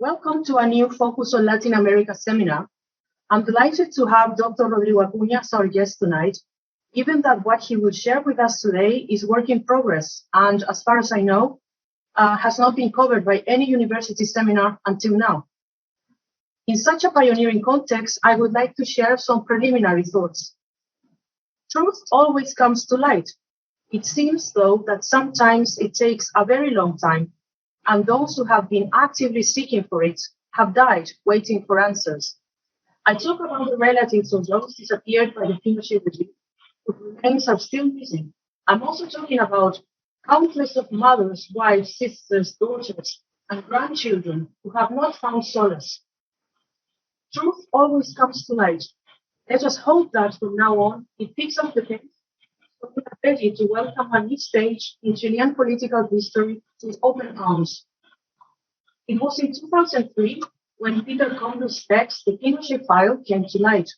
Welcome to a new Focus on Latin America seminar. I'm delighted to have Dr. Rodrigo Acuña as our guest tonight, given that what he will share with us today is work in progress and, as far as I know, has not been covered by any university seminar until now. In such a pioneering context, I would like to share some preliminary thoughts. Truth always comes to light. It seems, though, that sometimes it takes a very long time, and those who have been actively seeking for it have died waiting for answers. I talk about the relatives of those disappeared by the Pinochet regime, whose remains are still missing. I'm also talking about countless of mothers, wives, sisters, daughters, and grandchildren who have not found solace. Truth always comes to light. Let us hope that from now on it picks up the pace, so we are ready to welcome a new stage in Chilean political history with open arms. It was in 2003 when Peter Condo's text, The Pinochet File, came to light.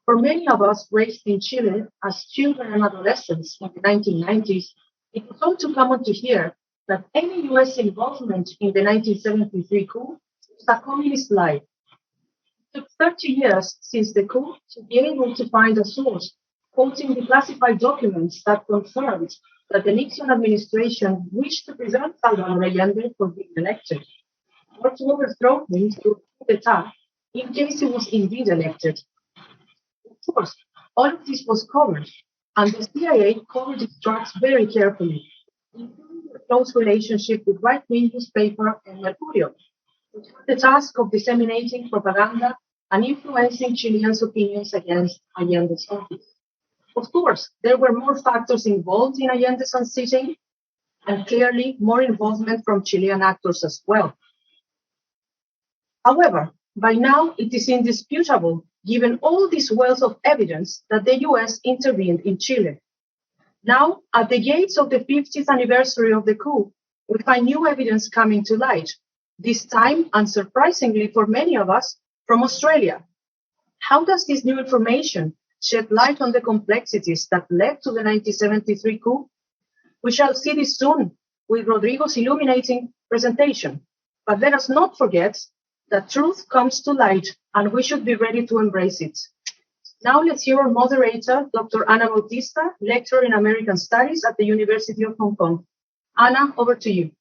For many of us raised in Chile as children and adolescents in the 1990s, it was all too common to hear that any US involvement in the 1973 coup was a communist lie. It took 30 years since the coup to be able to find a source quoting declassified documents that confirmed that the Nixon administration wished to prevent Salvador Allende from being elected, or to overthrow him through coup d'etat in case he was indeed elected. Of course, all of this was covered, and the CIA covered its tracks very carefully, including the close relationship with right-wing newspaper El Mercurio, which had the task of disseminating propaganda and influencing Chileans' opinions against Allende's office. Of course, there were more factors involved in Allende's unseating, and clearly more involvement from Chilean actors as well. However, by now it is indisputable, given all this wealth of evidence, that the US intervened in Chile. Now, at the gates of the 50th anniversary of the coup, we find new evidence coming to light, this time, unsurprisingly for many of us, from Australia. How does this new information shed light on the complexities that led to the 1973 coup? We shall see this soon with Rodrigo's illuminating presentation. But let us not forget that truth comes to light, and we should be ready to embrace it. Now let's hear our moderator, Dr. Ana Bautista, lecturer in American Studies at the University of Hong Kong. Ana, over to you.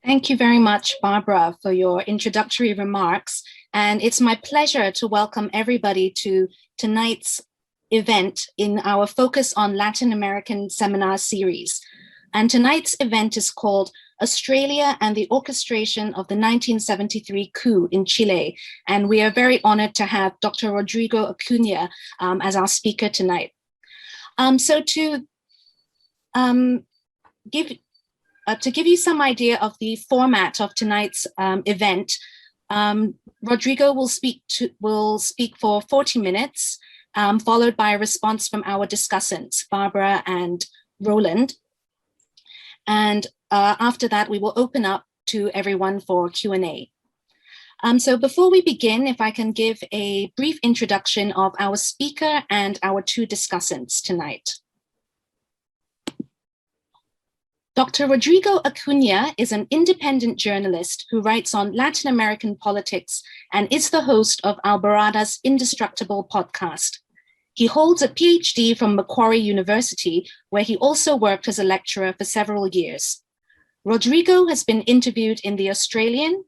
Thank you very much, Barbara, for your introductory remarks. And it's my pleasure to welcome everybody to tonight's event in our Focus on Latin American seminar series. And tonight's event is called Australia and the Orchestration of the 1973 Coup in Chile. And we are very honored to have Dr. Rodrigo Acuña as our speaker tonight. So to give you some idea of the format of tonight's event, Rodrigo will speak for 40 minutes, followed by a response from our discussants, Barbara and Roland. And after that, we will open up to everyone for Q&A. So before we begin, if I can give a brief introduction of our speaker and our two discussants tonight. Dr. Rodrigo Acuña is an independent journalist who writes on Latin American politics and is the host of Alborada's Indestructible podcast. He holds a PhD from Macquarie University, where he also worked as a lecturer for several years. Rodrigo has been interviewed in the Australian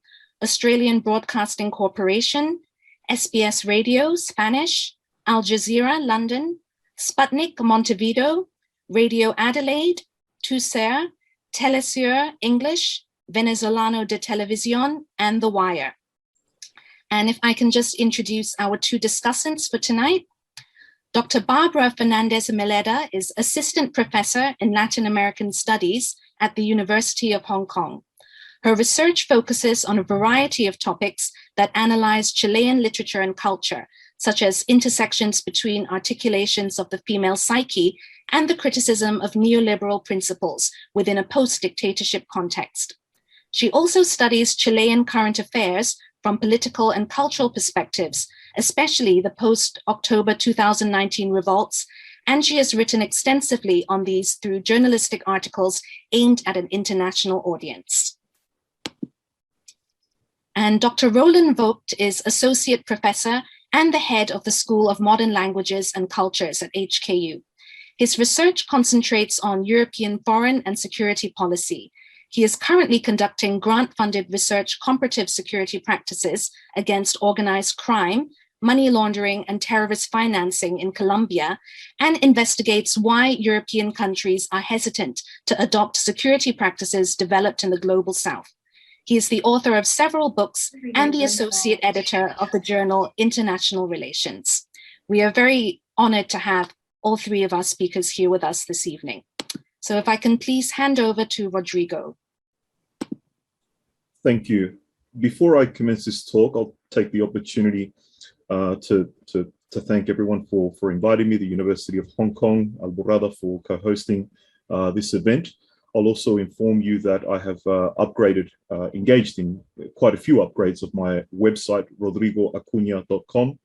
Broadcasting Corporation, SBS Radio, Spanish, Al Jazeera, London, Sputnik, Montevideo, Radio Adelaide, Tucer, Telesur, English, Venezolano de Televisión, and The Wire. And if I can just introduce our two discussants for tonight. Dr. Barbara Fernandez-Meleda is Assistant Professor in Latin American Studies at the University of Hong Kong. Her research focuses on a variety of topics that analyze Chilean literature and culture, such as intersections between articulations of the female psyche and the criticism of neoliberal principles within a post-dictatorship context. She also studies Chilean current affairs from political and cultural perspectives, especially the post-October 2019 revolts, and she has written extensively on these through journalistic articles aimed at an international audience. And Dr. Roland Vogt is Associate Professor and the head of the School of Modern Languages and Cultures at HKU. His research concentrates on European foreign and security policy. He is currently conducting grant-funded research comparative security practices against organized crime, money laundering, and terrorist financing in Colombia, and investigates why European countries are hesitant to adopt security practices developed in the Global South. He is the author of several books and the associate editor of the journal International Relations. We are very honored to have all three of our speakers here with us this evening. So if I can please hand over to Rodrigo. Thank you. Before I commence this talk, I'll take the opportunity to thank everyone for inviting me, the University of Hong Kong, Alborada, for co-hosting this event. I'll also inform you that I have engaged in quite a few upgrades of my website, rodrigoacuña.com,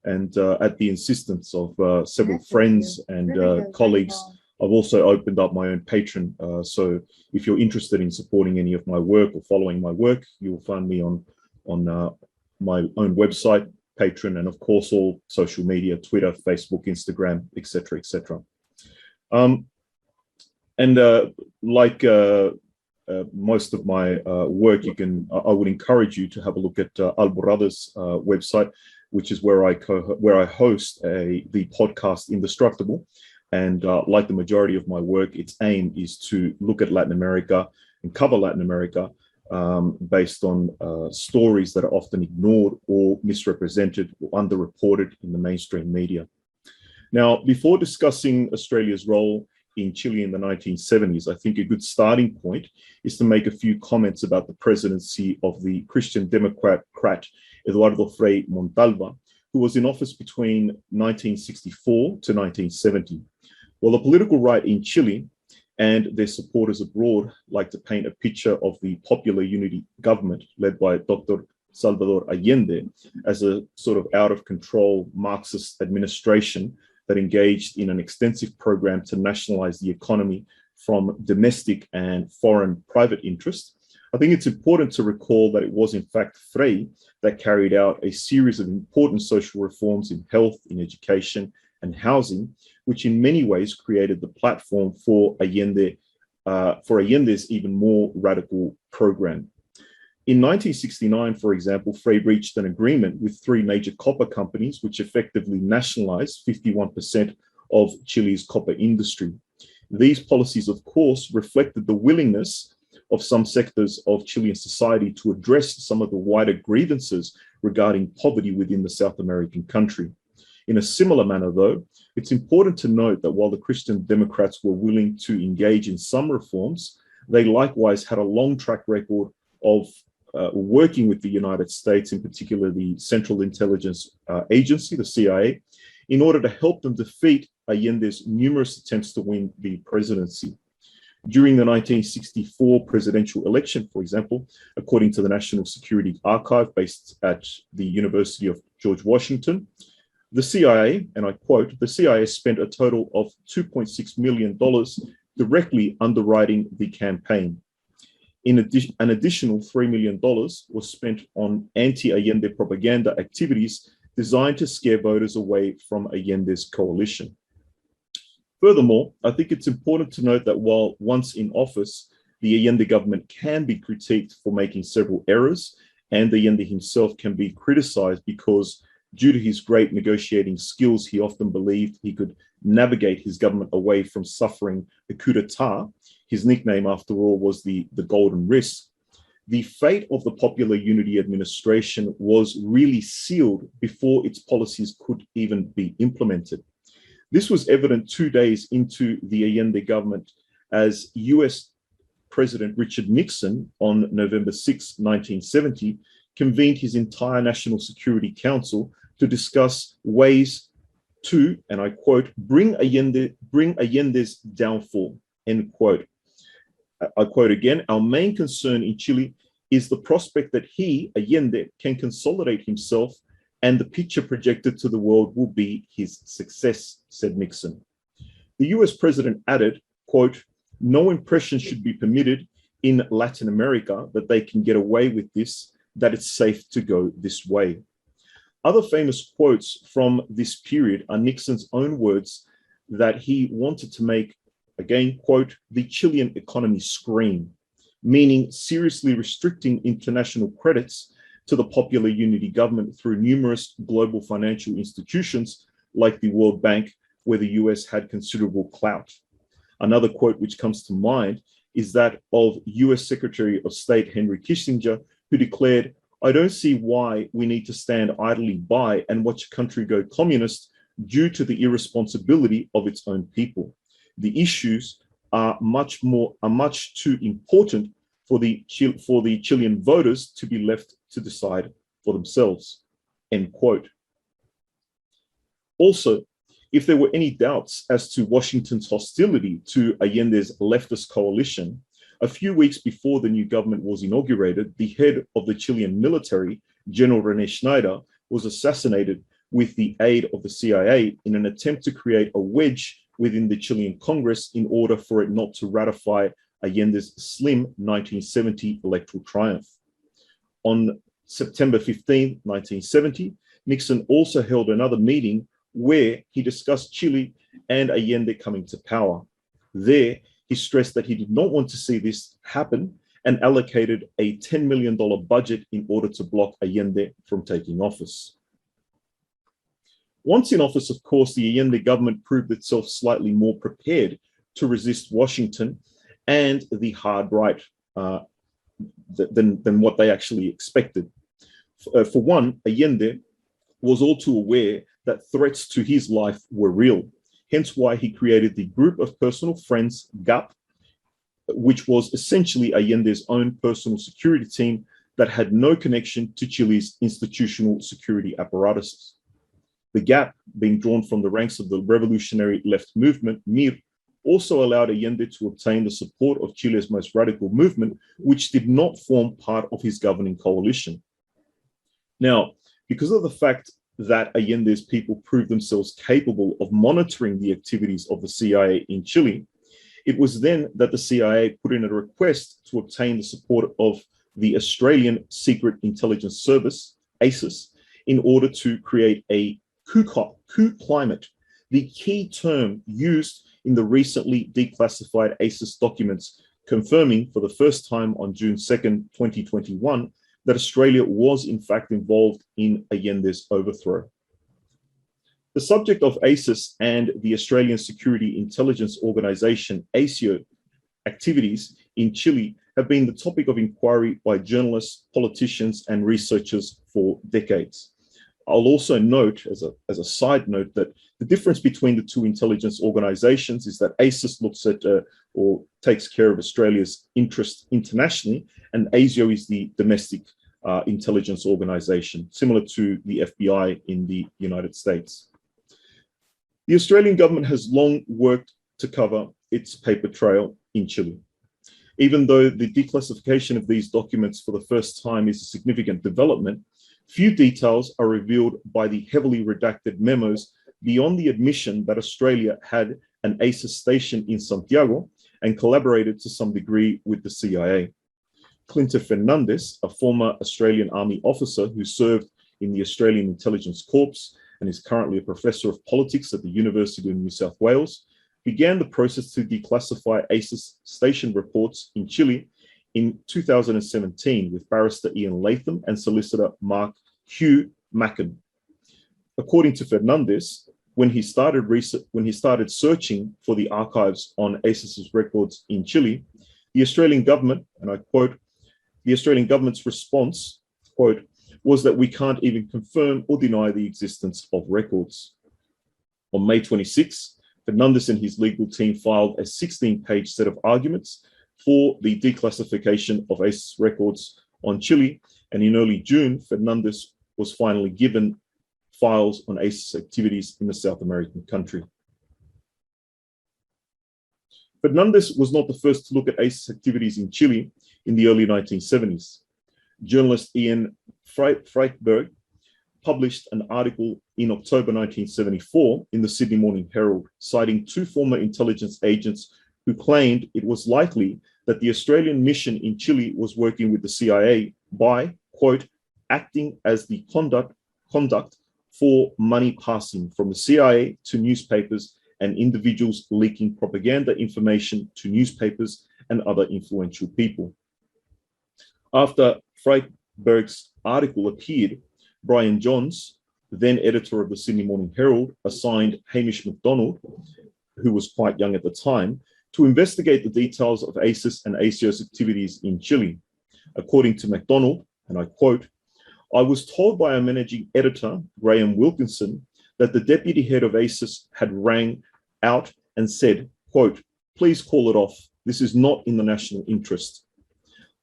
and at the insistence of several friends and colleagues, I've also opened up my own Patreon. So if you're interested in supporting any of my work or following my work, you'll find me on my own website, Patreon, and of course all social media, Twitter, Facebook, Instagram, etc., etc. Like most of my work, I would encourage you to have a look at Alborada's website, which is where I host the podcast Indestructible. And like the majority of my work, its aim is to look at Latin America and cover Latin America based on stories that are often ignored or misrepresented or underreported in the mainstream media. Now, before discussing Australia's role in Chile in the 1970s, I think a good starting point is to make a few comments about the presidency of the Christian Democrat Eduardo Frei Montalva, who was in office between 1964 to 1970. Well, the political right in Chile and their supporters abroad like to paint a picture of the popular unity government led by Dr. Salvador Allende as a sort of out-of-control Marxist administration that engaged in an extensive program to nationalize the economy from domestic and foreign private interests. I think it's important to recall that it was in fact Frei that carried out a series of important social reforms in health, in education, and housing, which in many ways created the platform for Allende's even more radical program. In 1969, for example, Frei reached an agreement with three major copper companies, which effectively nationalized 51% of Chile's copper industry. These policies, of course, reflected the willingness of some sectors of Chilean society to address some of the wider grievances regarding poverty within the South American country. In a similar manner, though, it's important to note that while the Christian Democrats were willing to engage in some reforms, they likewise had a long track record of working with the United States, in particular the Central Intelligence Agency, the CIA, in order to help them defeat Allende's numerous attempts to win the presidency. During the 1964 presidential election, for example, according to the National Security Archive based at the University of George Washington, the CIA, and I quote, the CIA spent a total of $2.6 million directly underwriting the campaign. In addition, an additional $3 million was spent on anti-Allende propaganda activities designed to scare voters away from Allende's coalition. Furthermore, I think it's important to note that while once in office, the Allende government can be critiqued for making several errors, and Allende himself can be criticized because due to his great negotiating skills, he often believed he could navigate his government away from suffering a coup d'etat. His nickname, after all, was the Golden Wrist. The fate of the Popular Unity administration was really sealed before its policies could even be implemented. This was evident 2 days into the Allende government as US President Richard Nixon on November 6, 1970, convened his entire National Security Council to discuss ways to, and I quote, bring Allende's downfall, end quote. I quote again, our main concern in Chile is the prospect that he, Allende, can consolidate himself and the picture projected to the world will be his success, said Nixon. The US president added, quote, no impression should be permitted in Latin America that they can get away with this. that it's safe to go this way. Other famous quotes from this period are Nixon's own words that he wanted to make, again, quote, the Chilean economy scream, meaning seriously restricting international credits to the popular unity government through numerous global financial institutions like the World Bank, where the US had considerable clout. Another quote which comes to mind is that of US Secretary of State Henry Kissinger, who declared, "I don't see why we need to stand idly by and watch a country go communist due to the irresponsibility of its own people. The issues are much too important for the Chilean voters to be left to decide for themselves," end quote. Also, if there were any doubts as to Washington's hostility to Allende's leftist coalition, a few weeks before the new government was inaugurated, the head of the Chilean military, General Rene Schneider, was assassinated with the aid of the CIA in an attempt to create a wedge within the Chilean Congress in order for it not to ratify Allende's slim 1970 electoral triumph. On September 15, 1970, Nixon also held another meeting where he discussed Chile and Allende coming to power. There, he stressed that he did not want to see this happen and allocated a $10 million budget in order to block Allende from taking office. Once in office, of course, the Allende government proved itself slightly more prepared to resist Washington and the hard right than what they actually expected. For one, Allende was all too aware that threats to his life were real, hence why he created the Group of Personal Friends, GAP, which was essentially Allende's own personal security team that had no connection to Chile's institutional security apparatuses. The GAP, being drawn from the ranks of the revolutionary left movement, MIR, also allowed Allende to obtain the support of Chile's most radical movement, which did not form part of his governing coalition. Now, because of the fact that Allende's people proved themselves capable of monitoring the activities of the CIA in Chile, it was then that the CIA put in a request to obtain the support of the Australian Secret Intelligence Service, ASIS, in order to create a coup climate, the key term used in the recently declassified ASIS documents, confirming for the first time on June 2nd, 2021, that Australia was in fact involved in Allende's overthrow. The subject of ASIS and the Australian Security Intelligence Organisation, ASIO, activities in Chile have been the topic of inquiry by journalists, politicians, and researchers for decades. I'll also note, as a side note, that the difference between the two intelligence organisations is that ASIS looks at or takes care of Australia's interest internationally, and ASIO is the domestic intelligence organisation, similar to the FBI in the United States. The Australian government has long worked to cover its paper trail in Chile. Even though the declassification of these documents for the first time is a significant development, few details are revealed by the heavily redacted memos beyond the admission that Australia had an ASIS station in Santiago and collaborated to some degree with the CIA. Clinton Fernandez, a former Australian Army officer who served in the Australian Intelligence Corps and is currently a professor of politics at the University of New South Wales, began the process to declassify ASIS station reports in Chile in 2017 with barrister Ian Latham and solicitor Mark Hugh Macken. According to Fernandez, when he started searching for the archives on ASIS's records in Chile, the Australian government, and I quote, the Australian government's response, quote, was that we can't even confirm or deny the existence of records. On May 26, Fernandez and his legal team filed a 16-page set of arguments for the declassification of ASIS records on Chile, and in early June, Fernandez was finally given files on ASIS activities in the South American country. Fernandez was not the first to look at ASIS activities in Chile in the early 1970s. Journalist Ian Freitberg published an article in October 1974 in the Sydney Morning Herald, citing two former intelligence agents who claimed it was likely that the Australian mission in Chile was working with the CIA by, quote, acting as the conduct for money passing from the CIA to newspapers and individuals leaking propaganda information to newspapers and other influential people. After Freitberg's article appeared, Brian Johns, then editor of the Sydney Morning Herald, assigned Hamish MacDonald, who was quite young at the time, to investigate the details of ASIS and ASIO's activities in Chile. According to MacDonald, and I quote, "I was told by our managing editor, Graham Wilkinson, that the deputy head of ASIS had rang out and said, quote, please call it off. This is not in the national interest.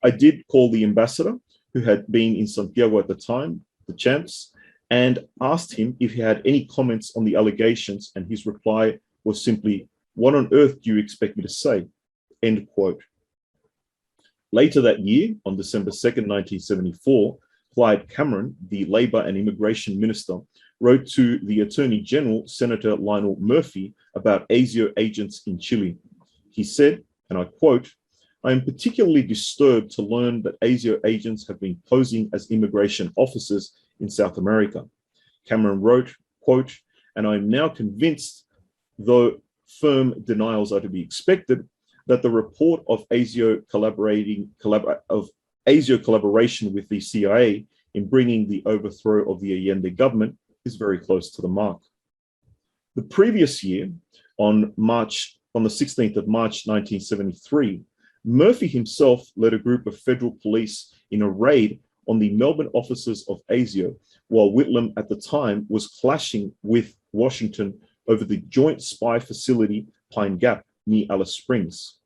I did call the ambassador, who had been in Santiago at the time, the Champs, and asked him if he had any comments on the allegations, and his reply was simply, what on earth do you expect me to say? End quote." Later that year, on December 2nd, 1974, Clyde Cameron, the Labour and Immigration Minister, wrote to the Attorney General, Senator Lionel Murphy, about ASIO agents in Chile. He said, and I quote, "I am particularly disturbed to learn that ASIO agents have been posing as immigration officers in South America." Cameron wrote, quote, "And I am now convinced, though firm denials are to be expected, that the report of ASIO collaboration with the CIA in bringing the overthrow of the Allende government is very close to the mark." The previous year, on the 16th of March 1973, Murphy himself led a group of federal police in a raid on the Melbourne offices of ASIO, while Whitlam at the time was clashing with Washington over the joint spy facility Pine Gap near Alice Springs.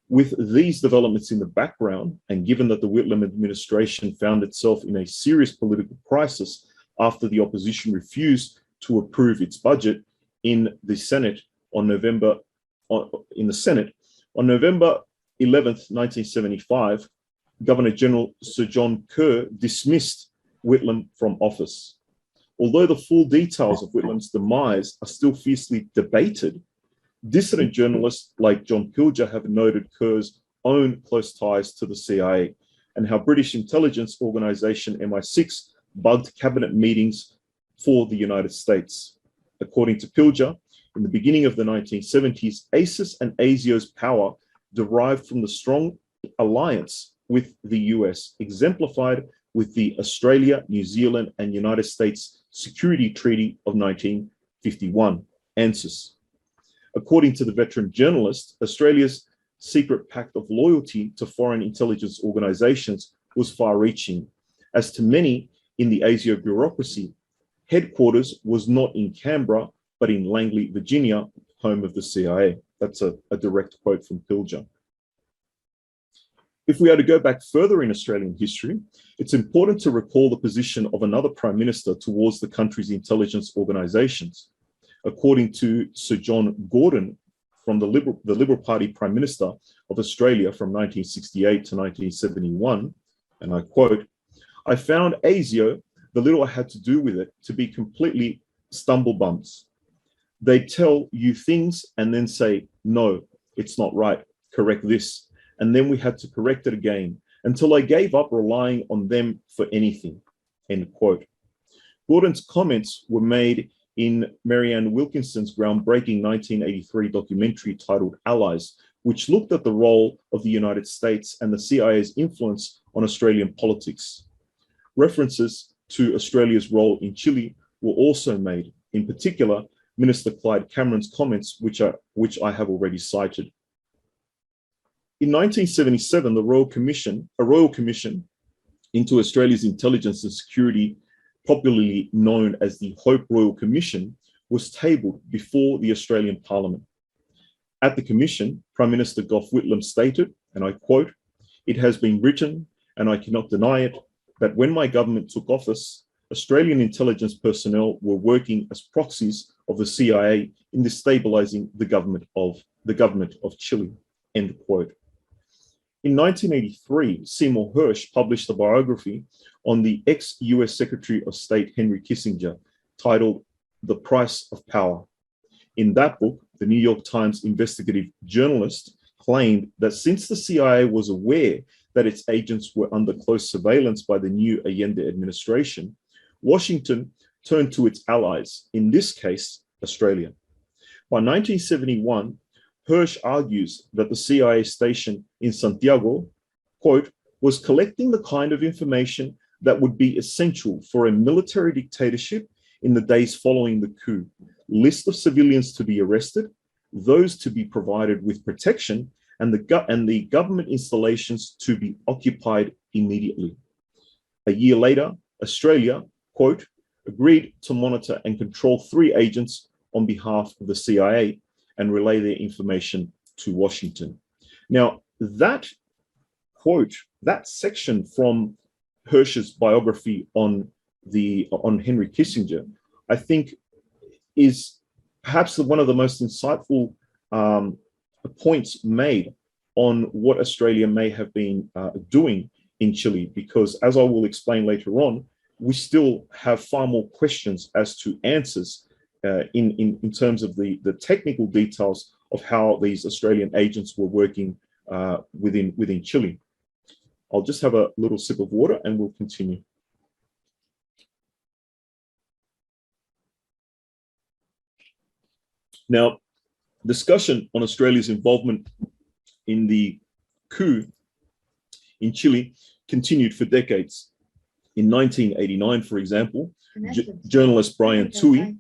With these developments in the background, and given that the Whitlam administration found itself in a serious political crisis after the opposition refused to approve its budget in the Senate on November 11th, 1975, Governor General Sir John Kerr dismissed Whitlam from office. Although the full details of Whitlam's demise are still fiercely debated, dissident journalists like John Pilger have noted Kerr's own close ties to the CIA and how British intelligence organization MI6 bugged cabinet meetings for the United States. According to Pilger, in the beginning of the 1970s, ASIS and ASIO's power derived from the strong alliance with the US, exemplified with the Australia, New Zealand, and United States Security Treaty of 1951, ANZUS. According to the veteran journalist, Australia's secret pact of loyalty to foreign intelligence organizations was far-reaching. As to many in the ASIO bureaucracy, headquarters was not in Canberra, but in Langley, Virginia, home of the CIA. That's a direct quote from Pilger. If we are to go back further in Australian history, it's important to recall the position of another Prime Minister towards the country's intelligence organizations. According to Sir John Gordon, from the Liberal Party Prime Minister of Australia from 1968 to 1971, and I quote, "I found ASIO, the little I had to do with it, to be completely stumblebums. They tell you things and then say, no, it's not right, correct this. And then we had to correct it again until I gave up relying on them for anything," end quote. Gordon's comments were made in Marianne Wilkinson's groundbreaking 1983 documentary titled Allies, which looked at the role of the United States and the CIA's influence on Australian politics. References to Australia's role in Chile were also made, in particular, Minister Clyde Cameron's comments, which I have already cited. In 1977, a Royal Commission into Australia's intelligence and security, popularly known as the Hope Royal Commission, was tabled before the Australian Parliament. At the Commission, Prime Minister Gough Whitlam stated, and I quote, "It has been written, and I cannot deny it, that when my government took office, Australian intelligence personnel were working as proxies of the CIA in destabilizing the government of Chile," end quote. In 1983, Seymour Hersh published a biography on the ex-US Secretary of State Henry Kissinger titled The Price of Power. In that book, the New York Times investigative journalist claimed that since the CIA was aware that its agents were under close surveillance by the new Allende administration, Washington turned to its allies, in this case, Australia. By 1971, Hirsch argues that the CIA station in Santiago, quote, was collecting the kind of information that would be essential for a military dictatorship in the days following the coup. List of civilians to be arrested, those to be provided with protection, and the government installations to be occupied immediately. A year later, Australia, quote, agreed to monitor and control 3 agents on behalf of the CIA and relay their information to Washington. Now, that quote, that section from Hirsch's biography on Henry Kissinger, I think is perhaps one of the most insightful points made on what Australia may have been doing in Chile, because as I will explain later on, we still have far more questions as to answers in terms of the technical details of how these Australian agents were working within Chile. I'll just have a little sip of water and we'll continue. Now, discussion on Australia's involvement in the coup in Chile continued for decades. In 1989, for example, journalist Brian Toohey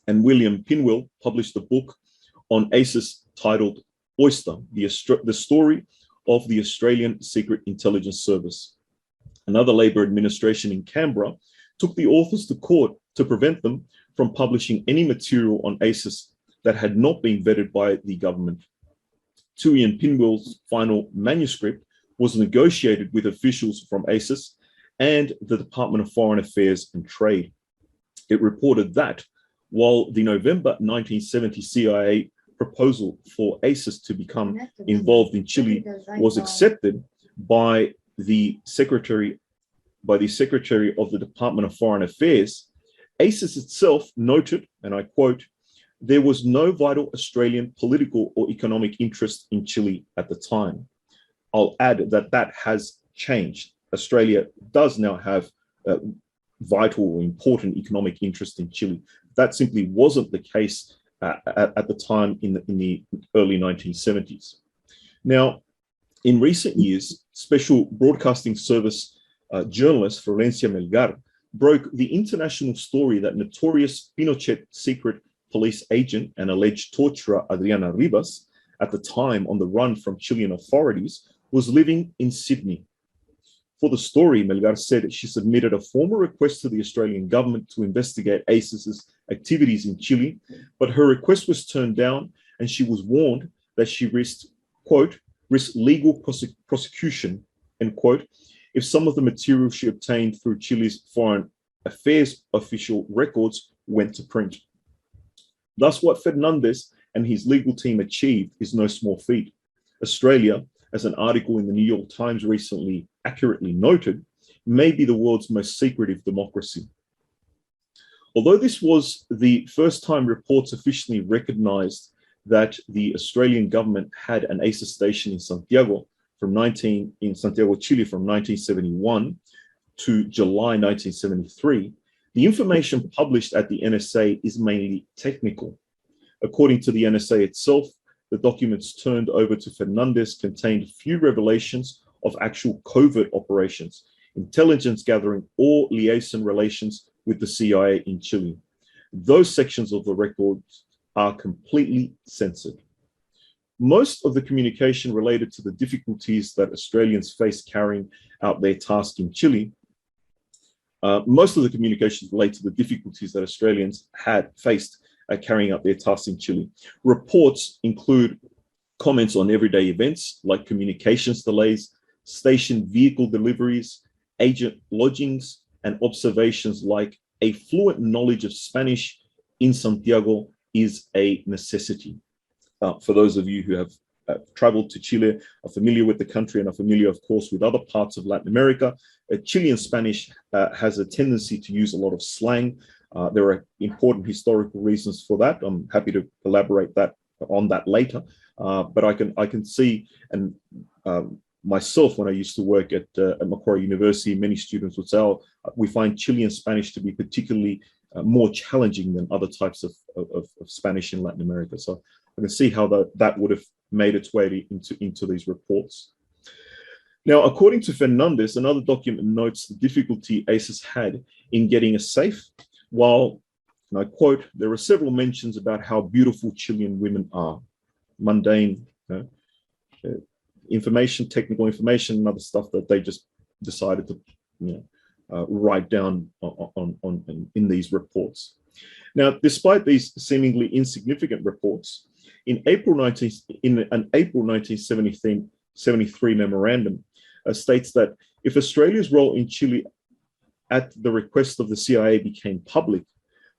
and William Pinwell published a book on ASIS titled Oyster, the story of the Australian Secret Intelligence Service. Another Labor administration in Canberra took the authors to court to prevent them from publishing any material on ASIS that had not been vetted by the government. Toohey and Pinwell's final manuscript was negotiated with officials from ASIS and the Department of Foreign Affairs and Trade. It reported that while the November 1970 CIA proposal for ASIS to become involved in Chile was accepted by the Secretary of the Department of Foreign Affairs, ASIS itself noted, and I quote, there was no vital Australian political or economic interest in Chile at the time. I'll add that that has changed. Australia does now have a vital or important economic interest in Chile. That simply wasn't the case at the time in the early 1970s. Now, in recent years, Special Broadcasting Service journalist Florencia Melgar broke the international story that notorious Pinochet secret police agent and alleged torturer Adriana Ribas, at the time on the run from Chilean authorities, was living in Sydney. For the story, Melgar said she submitted a formal request to the Australian government to investigate ASIS's activities in Chile, but her request was turned down and she was warned that she risked, quote, risk legal prosecution, end quote, if some of the material she obtained through Chile's foreign affairs official records went to print. Thus, what Fernandez and his legal team achieved is no small feat. Australia, as an article in the New York Times recently accurately noted, may be the world's most secretive democracy. Although this was the first time reports officially recognized that the Australian government had an ASIS station in Santiago in Santiago, Chile from 1971 to July 1973, the information published at the NSA is mainly technical. According to the NSA itself, the documents turned over to Fernandez contained few revelations of actual covert operations, intelligence gathering, or liaison relations with the CIA in Chile. Those sections of the records are completely censored. Most of the communication related to the difficulties that Australians face carrying out their task in Chile, most of the communications relate to the difficulties that Australians had faced carrying out their tasks in Chile. Reports include comments on everyday events like communications delays, station vehicle deliveries, agent lodgings, and observations like a fluent knowledge of Spanish in Santiago is a necessity. For those of you who have traveled to Chile, are familiar with the country and are familiar, of course, with other parts of Latin America, Chilean Spanish has a tendency to use a lot of slang. There are important historical reasons for that. I'm happy to elaborate on that later. But I can see and myself, when I used to work at Macquarie University, many students would say, oh, we find Chilean Spanish to be particularly more challenging than other types of Spanish in Latin America. So I can see how that would have made its way into these reports. Now, according to Fernandez, another document notes the difficulty ASIS had in getting a safe, while, and I quote, there are several mentions about how beautiful Chilean women are. Mundane information, technical information, and other stuff that they just decided to write down in these reports. Now, despite these seemingly insignificant reports, in an April 1973 memorandum states that if Australia's role in Chile at the request of the CIA became public,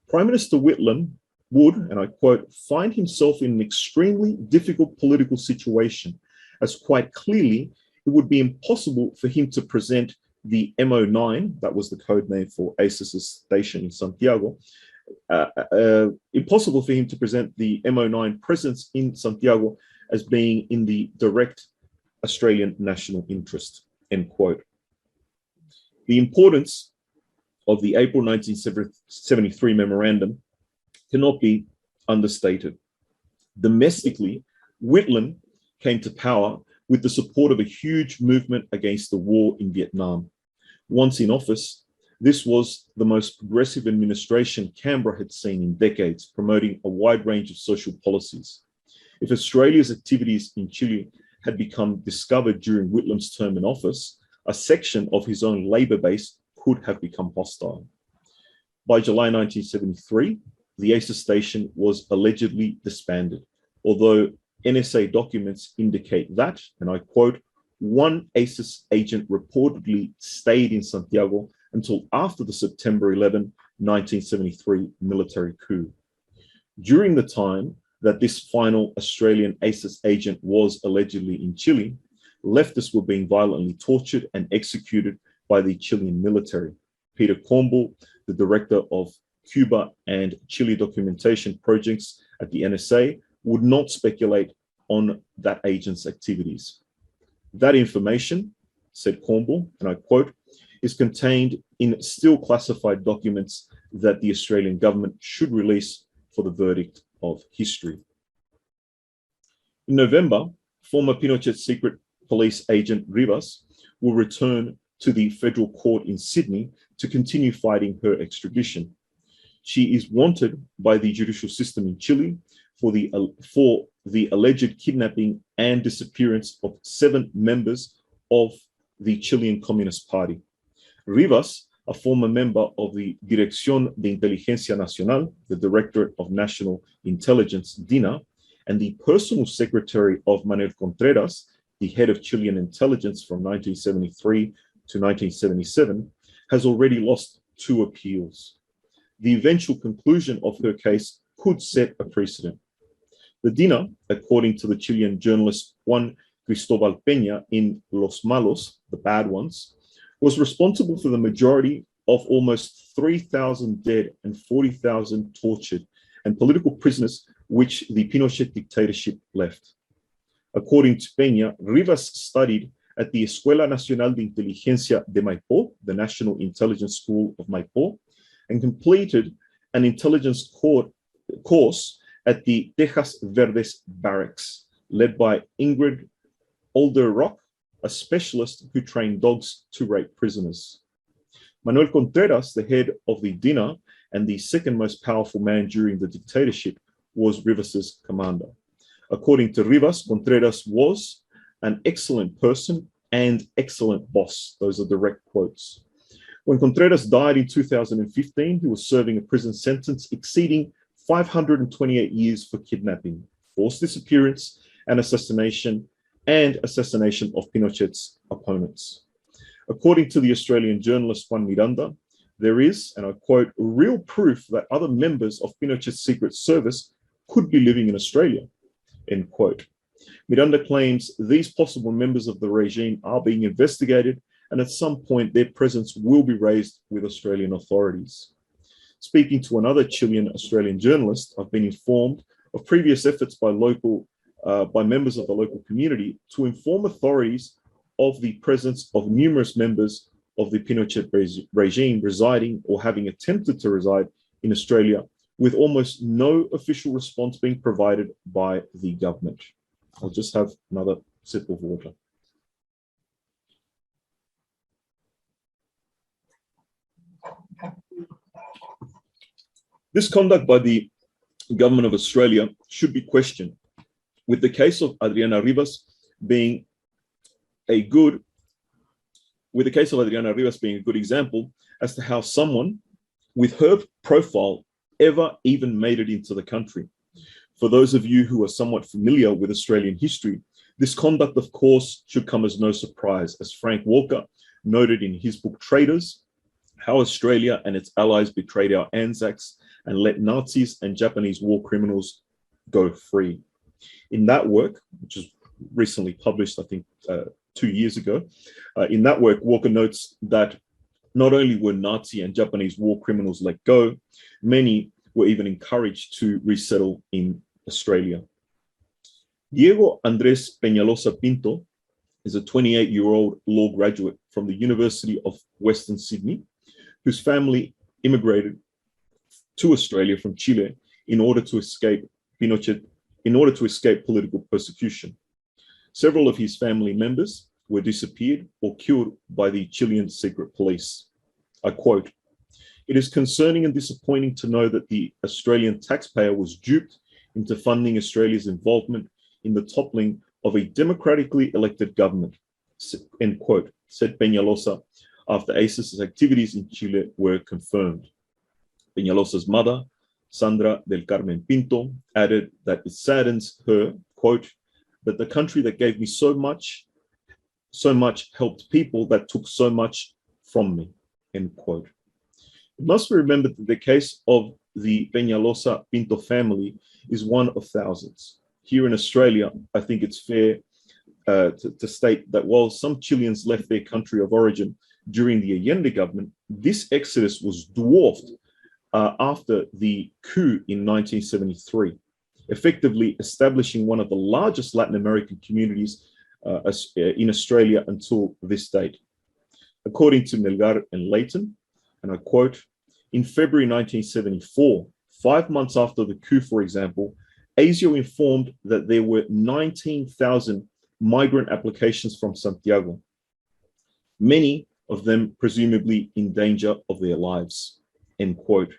Prime Minister Whitlam would, and I quote, find himself in an extremely difficult political situation, as quite clearly it would be impossible for him to present the MO9, that was the code name for ASIS's station in Santiago, impossible for him to present the MO9 presence in Santiago as being in the direct Australian national interest, end quote. The importance of the April 1973 memorandum cannot be understated. Domestically, Whitlam came to power with the support of a huge movement against the war in Vietnam. Once in office, this was the most progressive administration Canberra had seen in decades, promoting a wide range of social policies. If Australia's activities in Chile had become discovered during Whitlam's term in office, a section of his own labour base could have become hostile. By July 1973, the ASIS station was allegedly disbanded, although NSA documents indicate that, and I quote, one ASIS agent reportedly stayed in Santiago until after the September 11, 1973 military coup. During the time that this final Australian ASIS agent was allegedly in Chile, leftists were being violently tortured and executed by the Chilean military. Peter Cornbull, the director of Cuba and Chile documentation projects at the NSA, would not speculate on that agent's activities. That information, said Cornbull, and I quote, is contained in still classified documents that the Australian government should release for the verdict of history. In November, former Pinochet secret police agent Rivas will return to the federal court in Sydney to continue fighting her extradition. She is wanted by the judicial system in Chile for the alleged kidnapping and disappearance of 7 members of the Chilean Communist Party. Rivas, a former member of the Dirección de Inteligencia Nacional, the Directorate of National Intelligence, DINA, and the personal secretary of Manuel Contreras, the head of Chilean intelligence from 1973 to 1977, has already lost 2 appeals. The eventual conclusion of her case could set a precedent. The DINA, according to the Chilean journalist Juan Cristobal Peña in Los Malos, the Bad Ones, was responsible for the majority of almost 3,000 dead and 40,000 tortured and political prisoners which the Pinochet dictatorship left. According to Peña, Rivas studied at the Escuela Nacional de Inteligencia de Maipo, the National Intelligence School of Maipo, and completed an intelligence course at the Tejas Verdes barracks, led by Ingrid Olderrock, a specialist who trained dogs to rape prisoners. Manuel Contreras, the head of the DINA and the second most powerful man during the dictatorship, was Rivas's commander. According to Rivas, Contreras was an excellent person and excellent boss. Those are direct quotes. When Contreras died in 2015, he was serving a prison sentence exceeding 528 years for kidnapping, forced disappearance, and assassination of Pinochet's opponents. According to the Australian journalist Juan Miranda, there is, and I quote, real proof that other members of Pinochet's secret service could be living in Australia, end quote. Miranda claims these possible members of the regime are being investigated, and at some point their presence will be raised with Australian authorities. Speaking to another Chilean-Australian journalist, I've been informed of previous efforts by members of the local community to inform authorities of the presence of numerous members of the Pinochet regime residing or having attempted to reside in Australia, with almost no official response being provided by the government. I'll just have another sip of water. This conduct by the government of Australia should be questioned, with the case of Adriana Rivas being a good example as to how someone with her profile ever even made it into the country. For those of you who are somewhat familiar with Australian history, this conduct, of course, should come as no surprise, as Frank Walker noted in his book Traitors, how Australia and its allies betrayed our Anzacs and let Nazis and Japanese war criminals go free. In that work, which was recently published, I think 2 years ago, in that work, Walker notes that not only were Nazi and Japanese war criminals let go, many were even encouraged to resettle in Australia. Diego Andrés Peñalosa Pinto is a 28-year-old law graduate from the University of Western Sydney, whose family immigrated to Australia from Chile in order to escape political persecution. Several of his family members were disappeared or killed by the Chilean secret police. I quote, "It is concerning and disappointing to know that the Australian taxpayer was duped into funding Australia's involvement in the toppling of a democratically elected government," end quote, said Peñalosa after ASIS's activities in Chile were confirmed. Peñalosa's mother, Sandra del Carmen Pinto, added that it saddens her, quote, "that the country that gave me so much helped people that took so much from me," end quote. It must be remembered that the case of the Peñalosa Pinto family is one of thousands. Here in Australia, I think it's fair to state that while some Chileans left their country of origin during the Allende government, this exodus was dwarfed after the coup in 1973, effectively establishing one of the largest Latin American communities in Australia until this date. According to Melgar and Leighton, and I quote, "In February 1974, 5 months after the coup, for example, ASIO informed that there were 19,000 migrant applications from Santiago, many of them presumably in danger of their lives," end quote.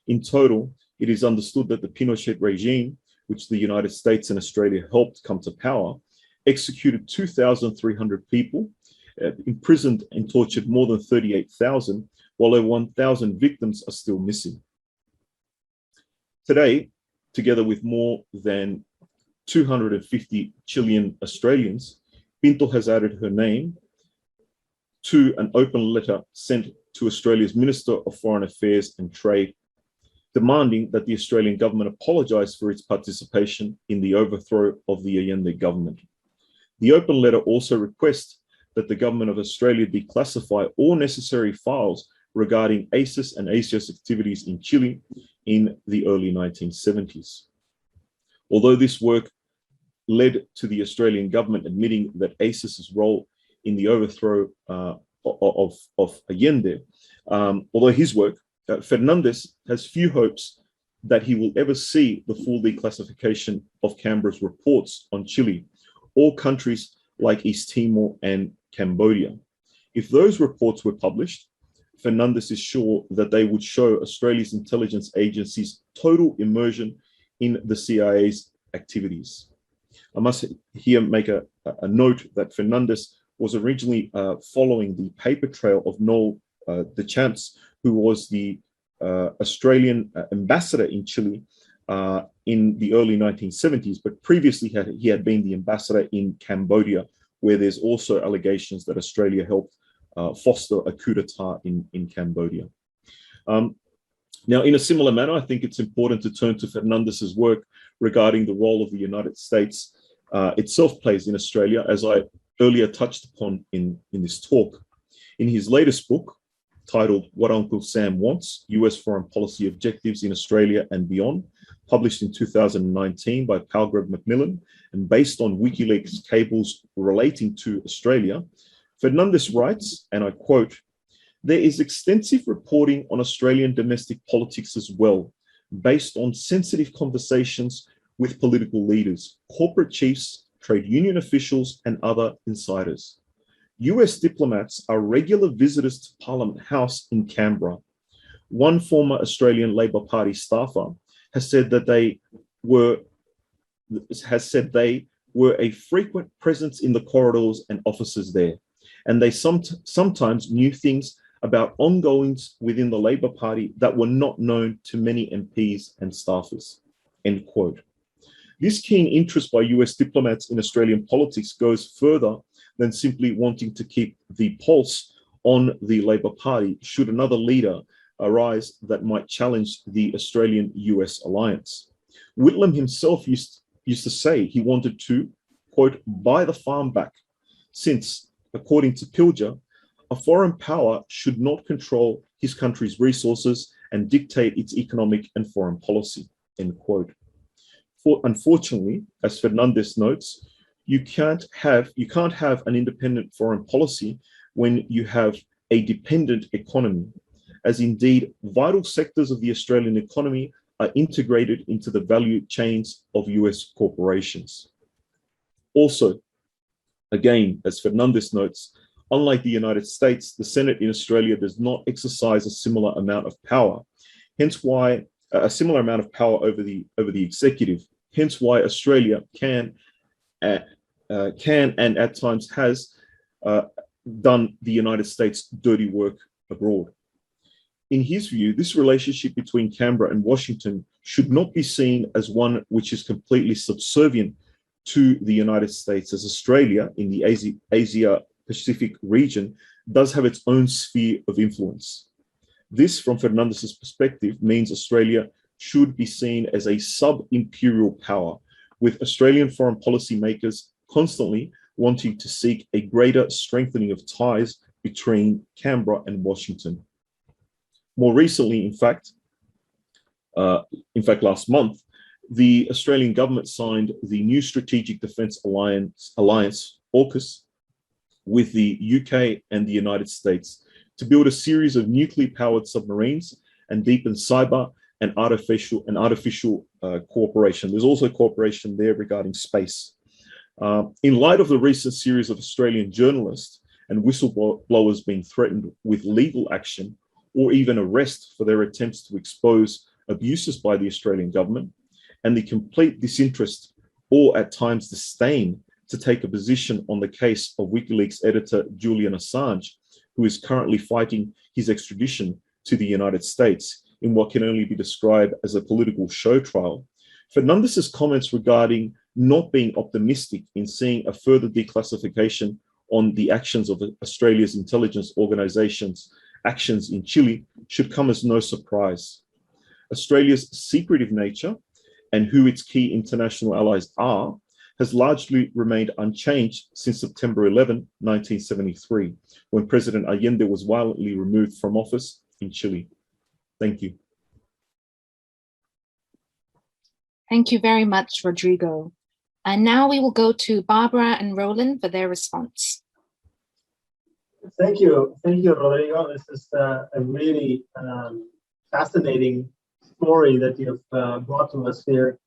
In total, it is understood that the Pinochet regime, which the United States and Australia helped come to power, executed 2,300 people, imprisoned and tortured more than 38,000, while over 1,000 victims are still missing. Today, together with more than 250 Chilean Australians, Pinto has added her name to an open letter sent to Australia's Minister of Foreign Affairs and Trade, demanding that the Australian government apologise for its participation in the overthrow of the Allende government. The open letter also requests that the government of Australia declassify all necessary files regarding ASIS and ASIO's activities in Chile in the early 1970s. Although this work led to the Australian government admitting that ASIS's role in the overthrow of Allende, although his work, Fernandez has few hopes that he will ever see the full declassification of Canberra's reports on Chile or countries like East Timor and Cambodia. If those reports were published, Fernandez is sure that they would show Australia's intelligence agency's total immersion in the CIA's activities. I must here make a note that Fernandez was originally following the paper trail of Noel Deschamps, who was the Australian ambassador in Chile in the early 1970s, but previously he had been the ambassador in Cambodia, where there's also allegations that Australia helped foster a coup d'etat in Cambodia. Now, in a similar manner, I think it's important to turn to Fernandez's work regarding the role of the United States itself plays in Australia, as I earlier touched upon in this talk. In his latest book, titled What Uncle Sam Wants, US Foreign Policy Objectives in Australia and Beyond, published in 2019 by Palgrave Macmillan and based on WikiLeaks cables relating to Australia, Fernandes writes, and I quote, "There is extensive reporting on Australian domestic politics as well, based on sensitive conversations with political leaders, corporate chiefs, trade union officials, and other insiders. US diplomats are regular visitors to Parliament House in Canberra. One former Australian Labor Party staffer has said they were a frequent presence in the corridors and offices there, and they sometimes knew things about ongoings within the Labor Party that were not known to many MPs and staffers." End quote. This keen interest by US diplomats in Australian politics goes further than simply wanting to keep the pulse on the Labor Party should another leader arise that might challenge the Australian-US alliance. Whitlam himself used to say he wanted to, quote, "buy the farm back," since, according to Pilger, a foreign power should not control his country's resources and dictate its economic and foreign policy, end quote. Unfortunately, as Fernandes notes, you can't have an independent foreign policy when you have a dependent economy, as indeed vital sectors of the Australian economy are integrated into the value chains of US corporations. Also, again, as Fernandes notes, unlike the United States, the Senate in Australia does not exercise a similar amount of power, hence why a similar amount of power over the executive. Hence why Australia can and at times has done the United States dirty work abroad. In his view, this relationship between Canberra and Washington should not be seen as one which is completely subservient to the United States, as Australia in the Asia Pacific region does have its own sphere of influence. This, from Fernandes's perspective, means Australia should be seen as a sub-imperial power, with Australian foreign policy makers constantly wanting to seek a greater strengthening of ties between Canberra and Washington. More recently, in fact, last month, the Australian government signed the new Strategic Defence Alliance, AUKUS, with the UK and the United States to build a series of nuclear-powered submarines and deepen cyber and artificial cooperation. There's also cooperation there regarding space. In light of the recent series of Australian journalists and whistleblowers being threatened with legal action or even arrest for their attempts to expose abuses by the Australian government, and the complete disinterest or at times disdain to take a position on the case of WikiLeaks editor Julian Assange, who is currently fighting his extradition to the United States in what can only be described as a political show trial, Fernandes's comments regarding not being optimistic in seeing a further declassification on the actions of Australia's intelligence organizations' actions in Chile should come as no surprise. Australia's secretive nature and who its key international allies are has largely remained unchanged since September 11, 1973, when President Allende was violently removed from office in Chile. Thank you. Thank you very much, Rodrigo. And now we will go to Barbara and Roland for their response. Thank you, Rodrigo. This is a really fascinating story that you've brought to us here,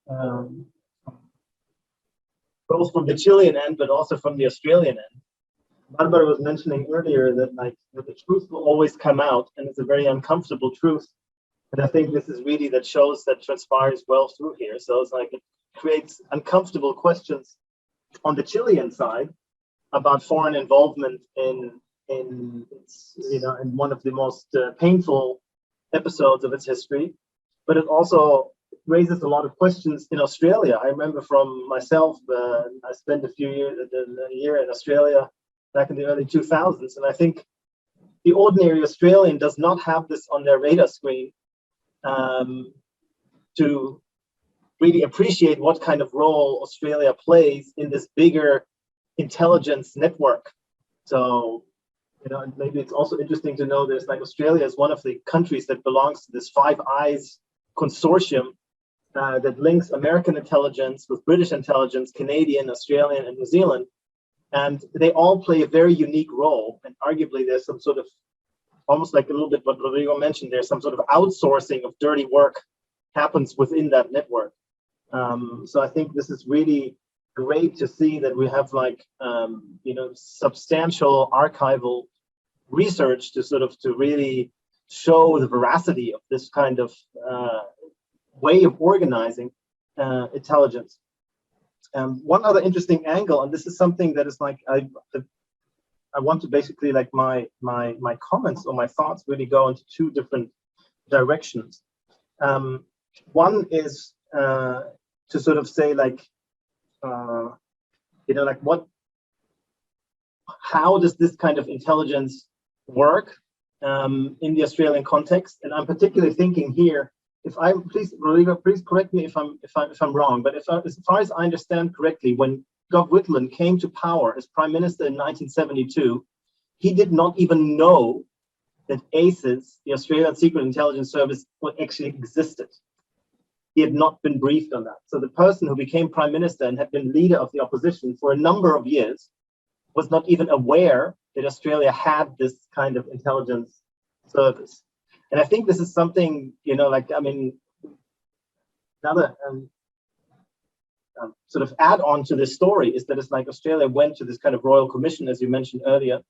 both from the Chilean end, but also from the Australian end. Barbara was mentioning earlier that the truth will always come out, and it's a very uncomfortable truth. And I think this is really that shows that transpires well through here. So it's like it creates uncomfortable questions on the Chilean side about foreign involvement in one of the most painful episodes of its history. But it also raises a lot of questions in Australia. I remember from myself, I spent a year in Australia back in the early 2000s, and I think the ordinary Australian does not have this on their radar screen to really appreciate what kind of role Australia plays in this bigger intelligence network. So, maybe it's also interesting to know there's Australia is one of the countries that belongs to this Five Eyes consortium that links American intelligence with British intelligence, Canadian, Australian, and New Zealand. And they all play a very unique role. And arguably, there's some sort of, almost like a little bit what Rodrigo mentioned, there's some sort of outsourcing of dirty work happens within that network. So I think this is really great to see that we have like, substantial archival research to really show the veracity of this kind of way of organizing intelligence. One other interesting angle, and this is something that is like, I want to basically like my comments or my thoughts really go into two different directions. One is to sort of say like, how does this kind of intelligence work in the Australian context? And I'm particularly thinking here, please, Rodrigo, please correct me if I'm wrong, but as far as I understand correctly, when Gough Whitlam came to power as prime minister in 1972, he did not even know that ASIS, the Australian Secret Intelligence Service, actually existed. He had not been briefed on that. So the person who became prime minister and had been leader of the opposition for a number of years was not even aware that Australia had this kind of intelligence service. And I think this is something, another sort of add on to this story is that it's like Australia went to this kind of royal commission, as you mentioned earlier.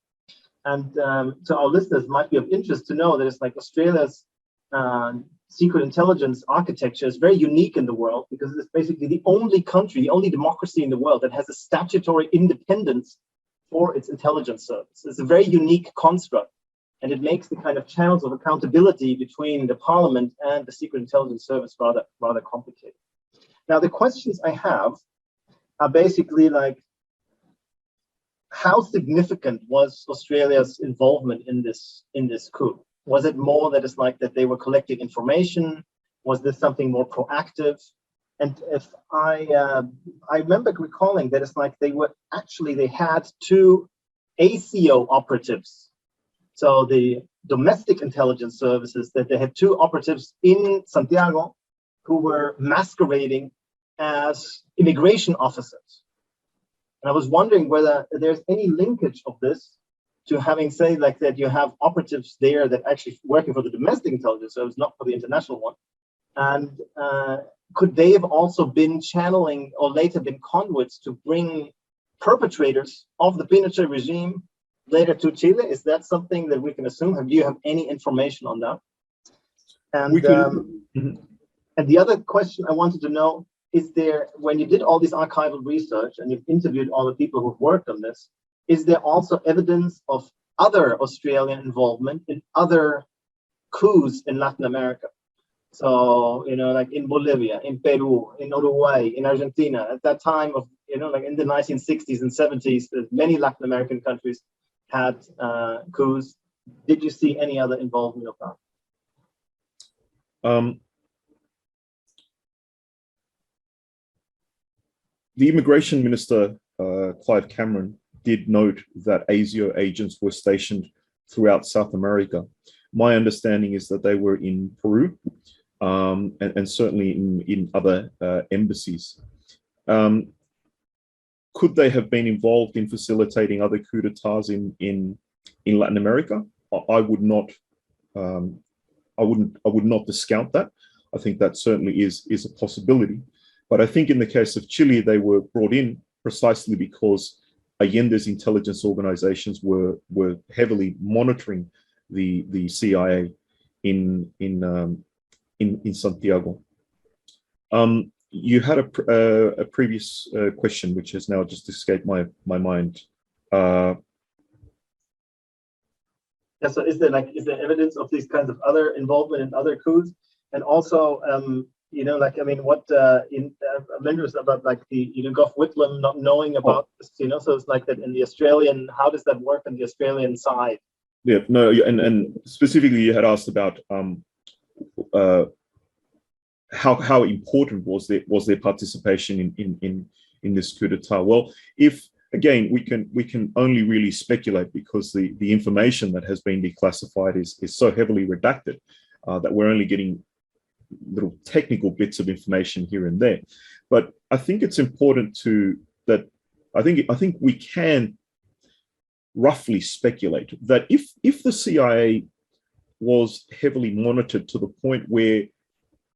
And to our listeners, it might be of interest to know that it's like Australia's secret intelligence architecture is very unique in the world because it's basically the only country, the only democracy in the world that has a statutory independence for its intelligence service. It's a very unique construct, and it makes the kind of channels of accountability between the parliament and the secret intelligence service rather complicated. Now, the questions I have are basically like, how significant was Australia's involvement in this coup? Was it more that it's like that they were collecting information? Was this something more proactive? And if I remember recalling that it's like they had two ACO operatives. So the domestic intelligence services, that they had two operatives in Santiago who were masquerading as immigration officers. And I was wondering whether there's any linkage of this to having say like that you have operatives there that actually working for the domestic intelligence service, not for the international one. And could they have also been channeling or later been conduits to bring perpetrators of the Pinochet regime later to Chile? Is that something that we can assume? Do you have any information on that? And, and the other question I wanted to know is there, when you did all this archival research and you've interviewed all the people who've worked on this, is there also evidence of other Australian involvement in other coups in Latin America? So, like in Bolivia, in Peru, in Uruguay, in Argentina, at that time of, like in the 1960s and 70s, many Latin American countries had coups. Did you see any other involvement of that? The immigration minister, Clive Cameron, did note that ASIO agents were stationed throughout South America. My understanding is that they were in Peru and certainly in other embassies. Could they have been involved in facilitating other coup d'etats in Latin America? I would not discount that. I think that certainly is a possibility. But I think in the case of Chile, they were brought in precisely because Allende's intelligence organizations were heavily monitoring the CIA in Santiago. You had a previous question which has now just escaped my mind. Yeah, so is there evidence of these kinds of other involvement in other coups? And also, what I'm interested about the Gough Whitlam not knowing about this, so it's like that in the Australian, how does that work on the Australian side? Yeah, no, and specifically you had asked about how important was their participation in this coup d'etat? Well, again, we can only really speculate because the information that has been declassified is so heavily redacted that we're only getting little technical bits of information here and there. But I think it's important that I think we can roughly speculate that if the CIA was heavily monitored to the point where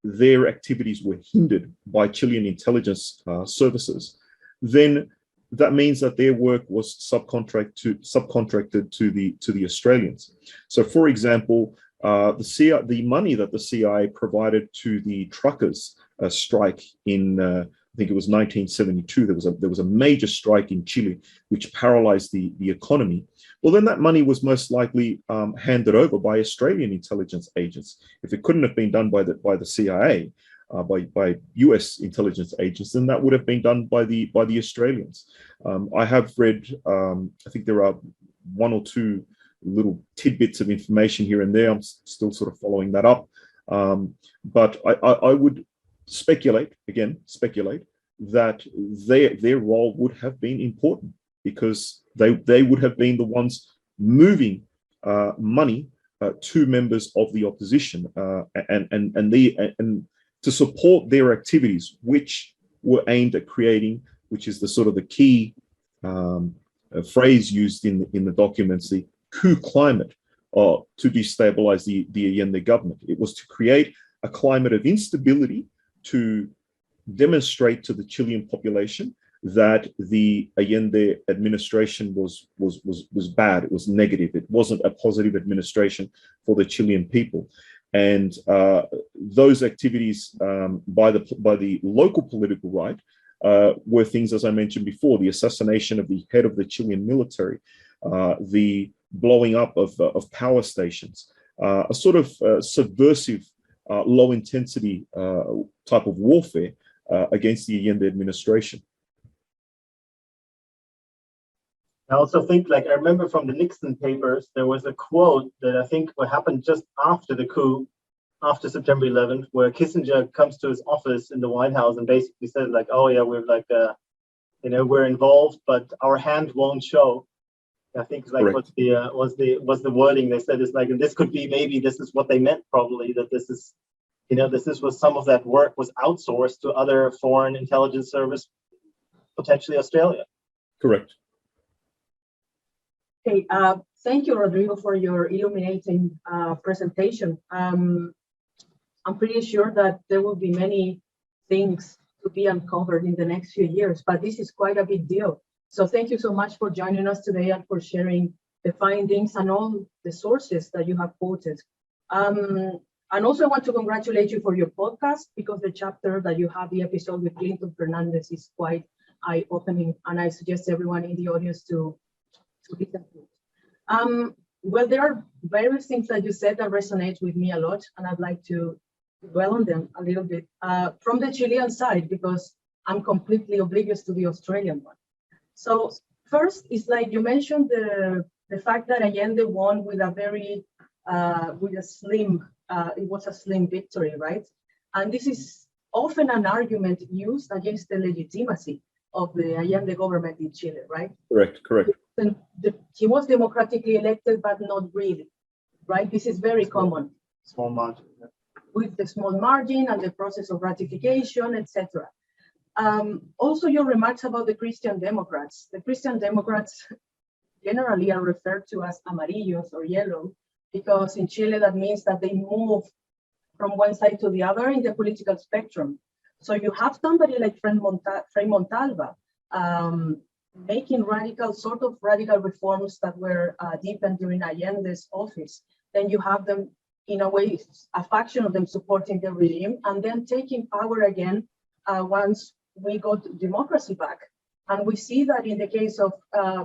their activities were hindered by Chilean intelligence services, then that means that their work was subcontracted to the Australians. So, for example, the money that the CIA provided to the truckers strike in I think it was 1972. There was a major strike in Chile which paralyzed the economy. Well, then that money was most likely handed over by Australian intelligence agents. If it couldn't have been done by the CIA, by US intelligence agents, then that would have been done by the Australians. I have read, I think there are one or two little tidbits of information here and there. I'm still sort of following that up. But I would speculate that their role would have been important, because they would have been the ones moving money to members of the opposition and to support their activities, which were aimed at creating, which is the sort of the key phrase used in the documents, the coup climate, to destabilize the Allende government. It was to create a climate of instability, to demonstrate to the Chilean population that the Allende administration was bad. It was negative. It wasn't a positive administration for the Chilean people. And those activities by the local political right were things, as I mentioned before, the assassination of the head of the Chilean military, the blowing up of power stations, a sort of subversive, low-intensity type of warfare against the Allende administration. I also think, I remember from the Nixon papers, there was a quote that I think what happened just after the coup, after September 11th, where Kissinger comes to his office in the White House and basically says, oh yeah, we're we're involved, but our hand won't show. I think was the wording they said is and this could be, maybe this is what they meant, probably, that this is, this was some of that work was outsourced to other foreign intelligence service, potentially Australia. Correct. Okay, thank you, Rodrigo, for your illuminating presentation. I'm pretty sure that there will be many things to be uncovered in the next few years, but this is quite a big deal. So thank you so much for joining us today and for sharing the findings and all the sources that you have quoted. And also I want to congratulate you for your podcast, because the chapter that you have, the episode with Clinton Fernandez, is quite eye-opening, and I suggest everyone in the audience to listen to it. Well, there are various things that you said that resonate with me a lot, and I'd like to dwell on them a little bit from the Chilean side, because I'm completely oblivious to the Australian one. So first, it's you mentioned the fact that Allende won with a very with a slim, it was a slim victory, right? And this is often an argument used against the legitimacy of the Allende government in Chile, right? Correct. He was democratically elected, but not really, right? This is very common. Small margin. Yeah. With the small margin and the process of ratification, etc. Also, your remarks about the Christian Democrats. The Christian Democrats generally are referred to as amarillos or yellow, because in Chile that means that they move from one side to the other in the political spectrum. So you have somebody like Frei Montalva making radical reforms that were deepened during Allende's office. Then you have them, in a way, a faction of them supporting the regime, and then taking power again once we got democracy back. And we see that in the case of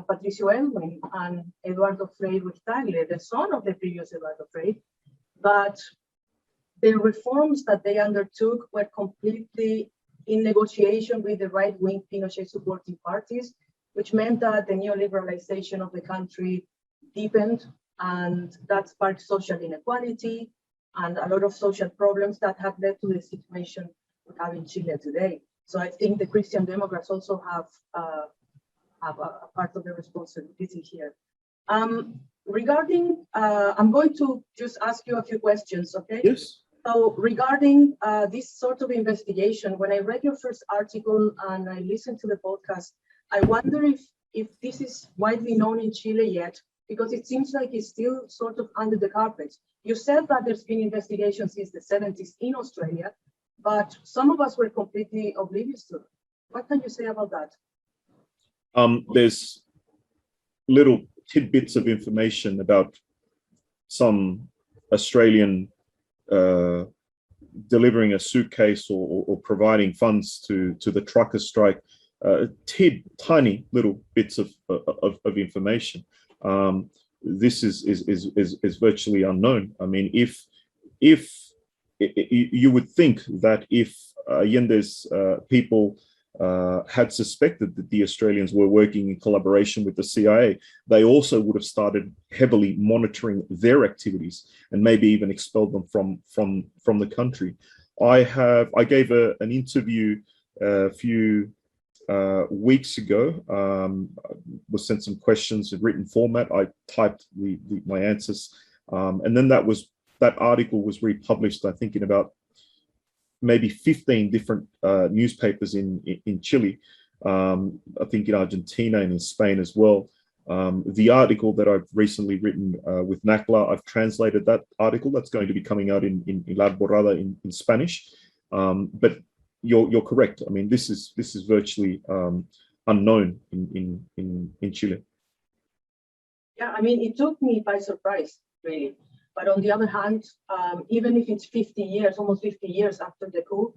Patricio Elwin and Eduardo Frei Ruiz-Tagle, the son of the previous Eduardo Frei, that the reforms that they undertook were completely in negotiation with the right-wing Pinochet supporting parties, which meant that the neoliberalization of the country deepened, and that sparked social inequality and a lot of social problems that have led to the situation we have in Chile today. So I think the Christian Democrats also have a part of the responsibility here. Regarding, I'm going to just ask you a few questions, okay? Yes. So regarding this sort of investigation, when I read your first article and I listened to the podcast, I wonder if this is widely known in Chile yet, because it seems like it's still sort of under the carpet. You said that there's been investigations since the 70s in Australia, but some of us were completely oblivious to it. What can you say about that? There's little tidbits of information about some Australian delivering a suitcase or providing funds to the trucker strike, tiny little bits of information. This is virtually unknown. I mean, if you would think that if Allende's people had suspected that the Australians were working in collaboration with the CIA, they also would have started heavily monitoring their activities and maybe even expelled them from the country. I gave an interview a few weeks ago. Was sent some questions in written format. I typed my answers, and then that article was republished, I think, in about maybe 15 different newspapers in Chile, I think in Argentina and in Spain as well. The article that I've recently written with NACLA, I've translated that article. That's going to be coming out in La Borrada in Spanish. But you're correct. I mean, this is virtually unknown in Chile. Yeah, I mean, it took me by surprise, really. But on the other hand, even if it's 50 years, almost 50 years after the coup,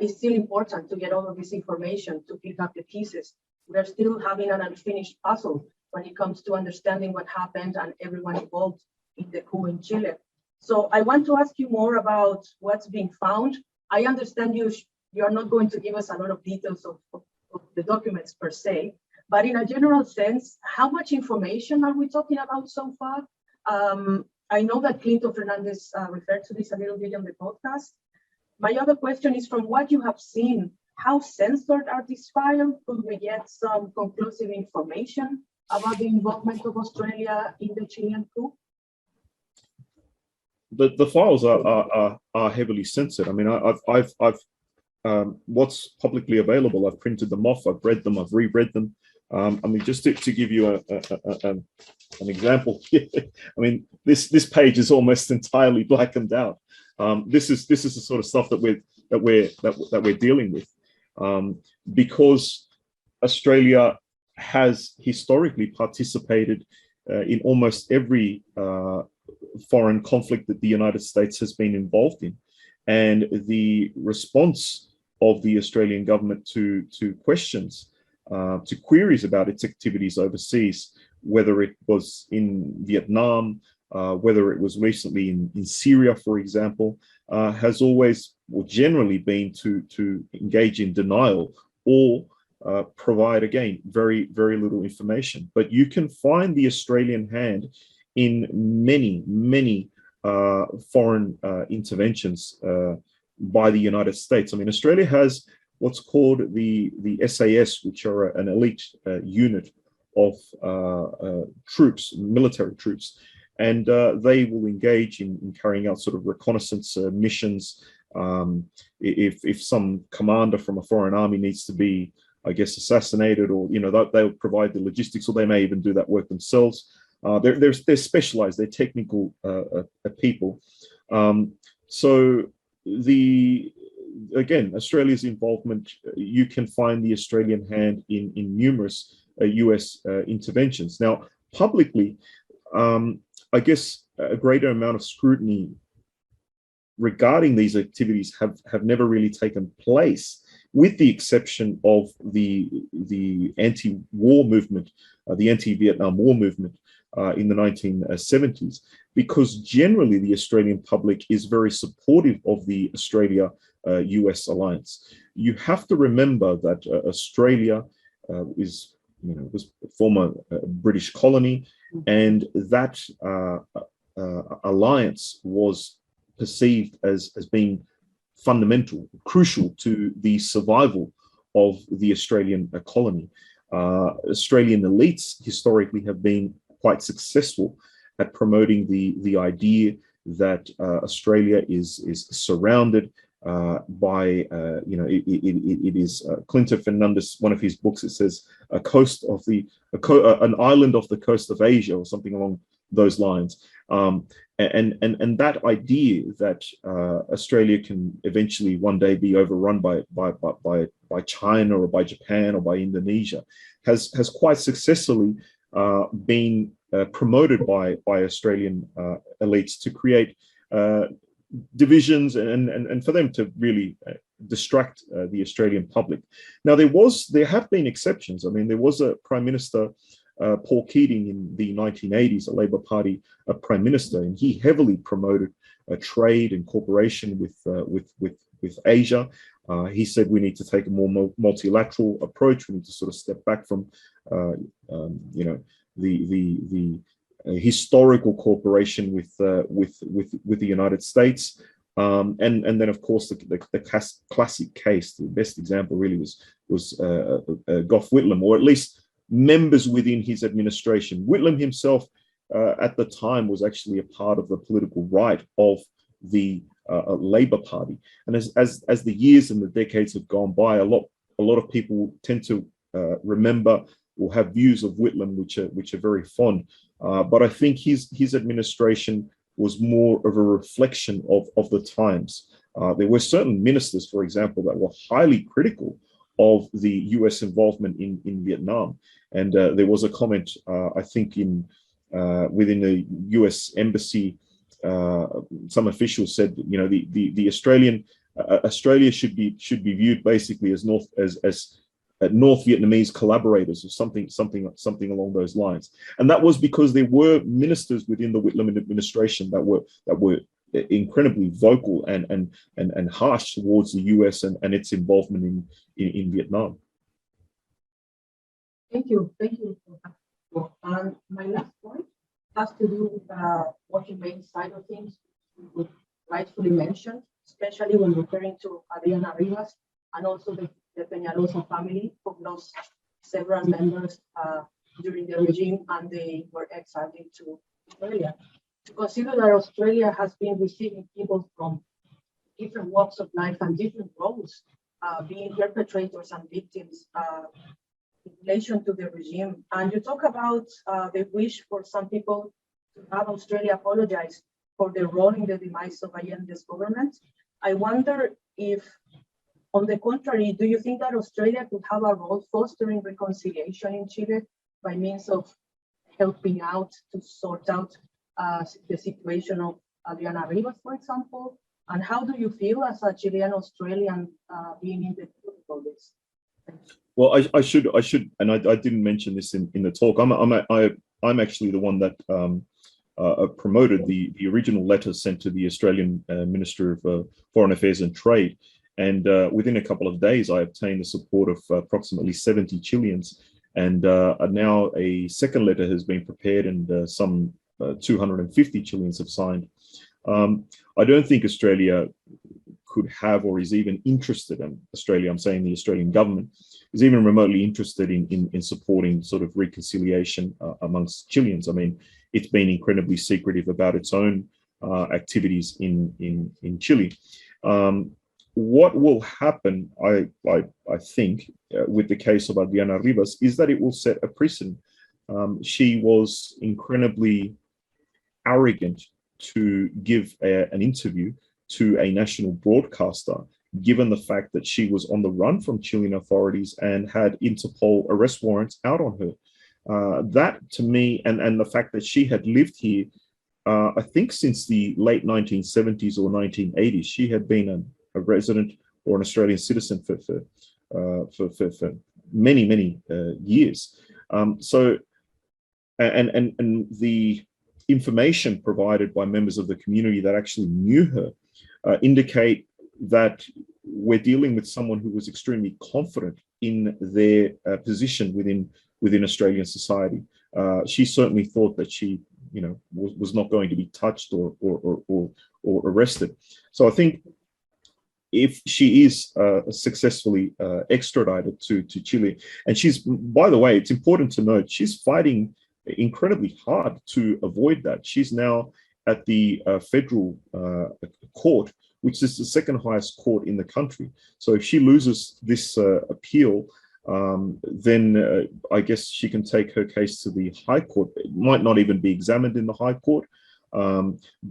it's still important to get all of this information to pick up the pieces. We're still having an unfinished puzzle when it comes to understanding what happened and everyone involved in the coup in Chile. So I want to ask you more about what's being found. I understand you're not going to give us a lot of details of the documents per se, but in a general sense, how much information are we talking about so far? I know that Clinton Fernandez referred to this a little bit on the podcast. My other question is, from what you have seen, how censored are these files? Could we get some conclusive information about the involvement of Australia in the Chilean coup? The files are heavily censored. I mean, I've what's publicly available, I've printed them off, I've read them, I've reread them. I mean, just to give you an example, I mean, this page is almost entirely blackened out. This is the sort of stuff that we're dealing with, because Australia has historically participated in almost every foreign conflict that the United States has been involved in, and the response of the Australian government to questions, to queries about its activities overseas, whether it was in Vietnam, whether it was recently in Syria, for example, has always or generally been to engage in denial or provide, again, very, very little information. But you can find the Australian hand in many, many foreign interventions by the United States. I mean, Australia has what's called the SAS, which are an elite unit of troops, military troops, and they will engage in carrying out sort of reconnaissance missions. If some commander from a foreign army needs to be, I guess, assassinated, or they'll provide the logistics, or they may even do that work themselves. They're specialized, they're technical people. So again, Australia's involvement, you can find the Australian hand in numerous US interventions. Now, publicly, I guess a greater amount of scrutiny regarding these activities have never really taken place, with the exception of the anti-war movement, the anti-Vietnam War movement in the 1970s, because generally the Australian public is very supportive of the Australia-US alliance. You have to remember that Australia was a former British colony, and that alliance was perceived as being fundamental, crucial to the survival of the Australian colony. Australian elites historically have been quite successful at promoting the idea that Australia is surrounded by, it is Clinton Fernandez, one of his books, it says an island off the coast of Asia or something along those lines. And that idea that Australia can eventually one day be overrun by China or by Japan or by Indonesia has quite successfully been promoted by Australian elites to create divisions and for them to really distract the Australian public. Now, there have been exceptions. I mean, there was a Prime Minister, Paul Keating, in the 1980s, a Labor Party Prime Minister, and he heavily promoted trade and cooperation with Asia. He said we need to take a more multilateral approach. We need to sort of step back from, the historical cooperation with the United States, and then of course the classic case, the best example really was Gough Whitlam, or at least members within his administration. Whitlam himself at the time was actually a part of the political right of the Labor Party, and as the years and the decades have gone by, a lot of people tend to remember or have views of Whitlam which are very fond. But I think his administration was more of a reflection of the times. There were certain ministers, for example, that were highly critical of the US involvement in Vietnam. And there was a comment, I think, within the US embassy, some officials said, the Australia should be viewed basically as North Vietnamese collaborators or something along those lines. And that was because there were ministers within the Whitlam administration that were incredibly vocal and harsh towards the US and its involvement in Vietnam. Thank you. And my last point has to do with what humane side of things you rightfully mentioned, especially when referring to Adriana Rivas and also the Peñalosa family, who lost several members during the regime, and they were exiled into Australia. To consider that Australia has been receiving people from different walks of life and different roles, being perpetrators and victims in relation to the regime. And you talk about the wish for some people to have Australia apologize for their role in the demise of Allende's government. I wonder if, on the contrary, do you think that Australia could have a role fostering reconciliation in Chile by means of helping out to sort out the situation of Adriana Rivas, for example? And how do you feel as a Chilean Australian being in the middle of all this? Well, I should, and I didn't mention this in the talk. I'm actually the one that promoted the original letter sent to the Australian Minister of Foreign Affairs and Trade. And within a couple of days, I obtained the support of approximately 70 Chileans. And now a second letter has been prepared, and some 250 Chileans have signed. I don't think Australia could have, or is even interested in Australia, I'm saying the Australian government, is even remotely interested in supporting sort of reconciliation amongst Chileans. I mean, it's been incredibly secretive about its own activities in Chile. What will happen, I think, with the case of Adriana Rivas is that it will set a precedent. She was incredibly arrogant to give an interview to a national broadcaster, given the fact that she was on the run from Chilean authorities and had Interpol arrest warrants out on her. That, to me, and the fact that she had lived here, I think since the late 1970s or 1980s, she had been a resident or an Australian citizen for many years. So the information provided by members of the community that actually knew her indicate that we're dealing with someone who was extremely confident in their position within Australian society. She certainly thought that she, was not going to be touched or arrested. So I think if she is successfully extradited to Chile, and she's, by the way, it's important to note, she's fighting incredibly hard to avoid that. She's now at the federal court, which is the second highest court in the country. So if she loses this appeal, then I guess she can take her case to the High Court. It might not even be examined in the High Court,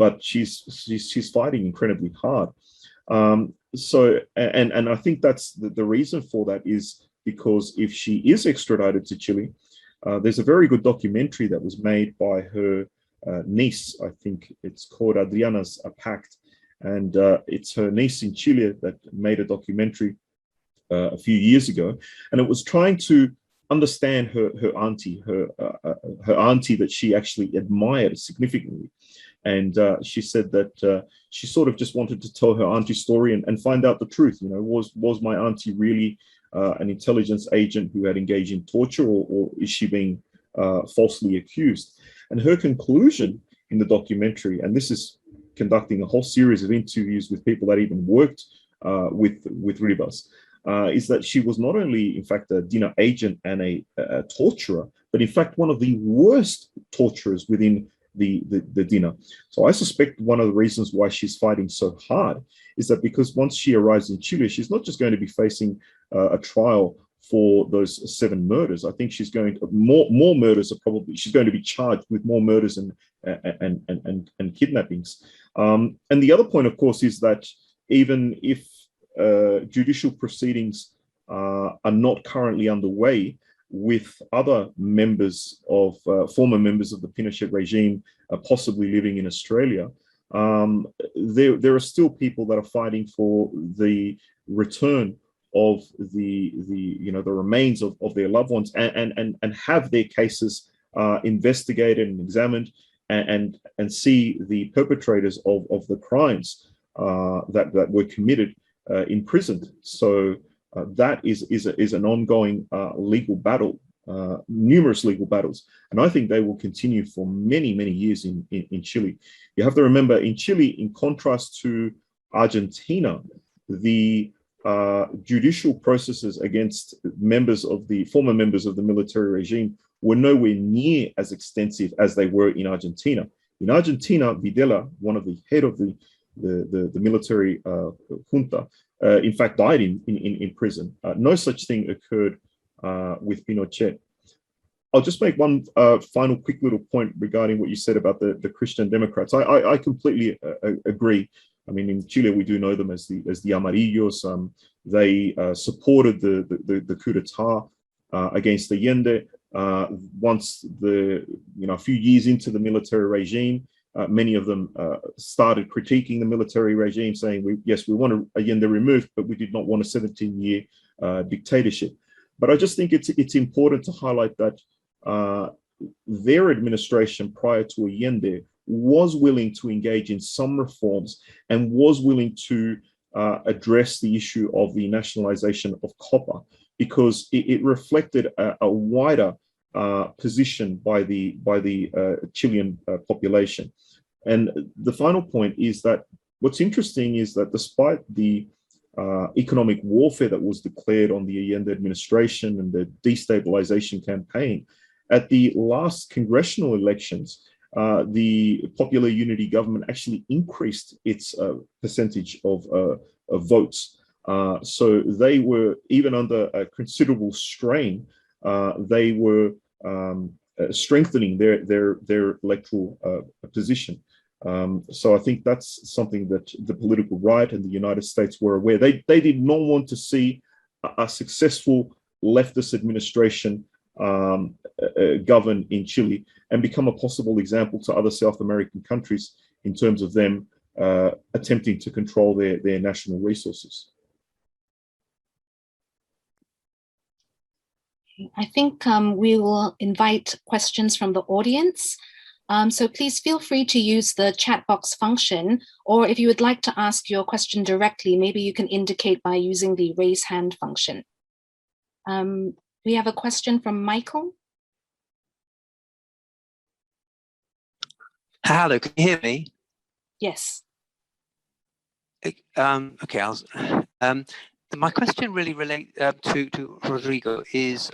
but she's fighting incredibly hard. So I think that's the reason for that is because if she is extradited to Chile, there's a very good documentary that was made by her niece. I think it's called Adriana's Pact, and it's her niece in Chile that made a documentary a few years ago, and it was trying to understand her auntie that she actually admired significantly. And she said that she sort of just wanted to tell her auntie's story and find out the truth. You know, was my auntie really an intelligence agent who had engaged in torture, or is she being falsely accused? And her conclusion in the documentary, and this is conducting a whole series of interviews with people that even worked with Rivas, is that she was not only, in fact, a DINA agent and a torturer, but in fact, one of the worst torturers within the DINA. So I suspect one of the reasons why she's fighting so hard is that because once she arrives in Chile, she's not just going to be facing a trial for those 7 murders. I think she's going to, more murders are probably, she's going to be charged with more murders and kidnappings. And the other point, of course, is that even if judicial proceedings are not currently underway with other members of, former members of the Pinochet regime, possibly living in Australia, there are still people that are fighting for the return of the remains of their loved ones and have their cases investigated and examined and see the perpetrators of the crimes that were committed imprisoned. So that is an ongoing legal battle, numerous legal battles, and I think they will continue for many years in Chile. You have to remember, in Chile, in contrast to Argentina, the judicial processes against former members of the military regime were nowhere near as extensive as they were in Argentina. In Argentina, Videla, one of the head of the military junta, in fact, died in prison. No such thing occurred with Pinochet. I'll just make one final quick little point regarding what you said about the Christian Democrats. I completely agree. I mean, in Chile, we do know them as the Amarillos. They supported the coup d'etat against Allende. Once a few years into the military regime, many of them started critiquing the military regime, saying, yes, we want Allende removed, but we did not want a 17-year dictatorship. But I just think it's important to highlight that their administration prior to Allende was willing to engage in some reforms and was willing to address the issue of the nationalization of copper, because it reflected a wider position by the Chilean population. And the final point is that what's interesting is that despite the economic warfare that was declared on the Allende administration and the destabilization campaign, at the last congressional elections, the Popular Unity government actually increased its percentage of votes. So they were, even under a considerable strain, they were strengthening their electoral position. So I think that's something that the political right and the United States were aware. They did not want to see a successful leftist administration govern in Chile and become a possible example to other South American countries in terms of them attempting to control their national resources. I think we will invite questions from the audience. So please feel free to use the chat box function, or if you would like to ask your question directly, maybe you can indicate by using the raise hand function. We have a question from Michael. Hello, can you hear me? Yes. Okay, my question really relates to Rodrigo is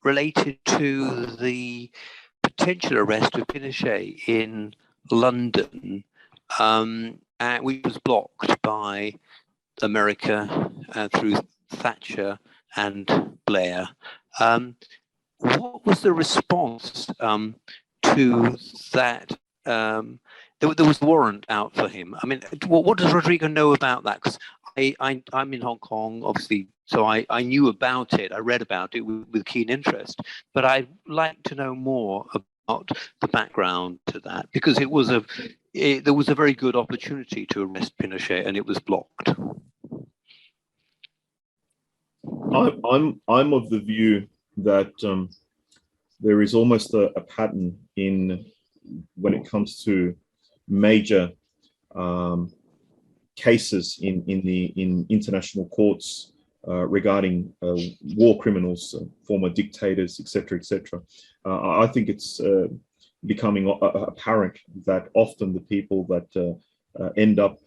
related to the potential arrest of Pinochet in London, which was blocked by America through Thatcher and Blair. What was the response to that? There was a warrant out for him. I mean, what does Rodrigo know about that? Because I'm in Hong Kong, obviously, so I knew about it. I read about it with keen interest. But I'd like to know more about the background to that, because there was a very good opportunity to arrest Pinochet, and it was blocked. I'm of the view that there is almost a pattern in when it comes to major cases in international courts regarding war criminals, former dictators, etc., etc. I think it's becoming apparent that often the people that end up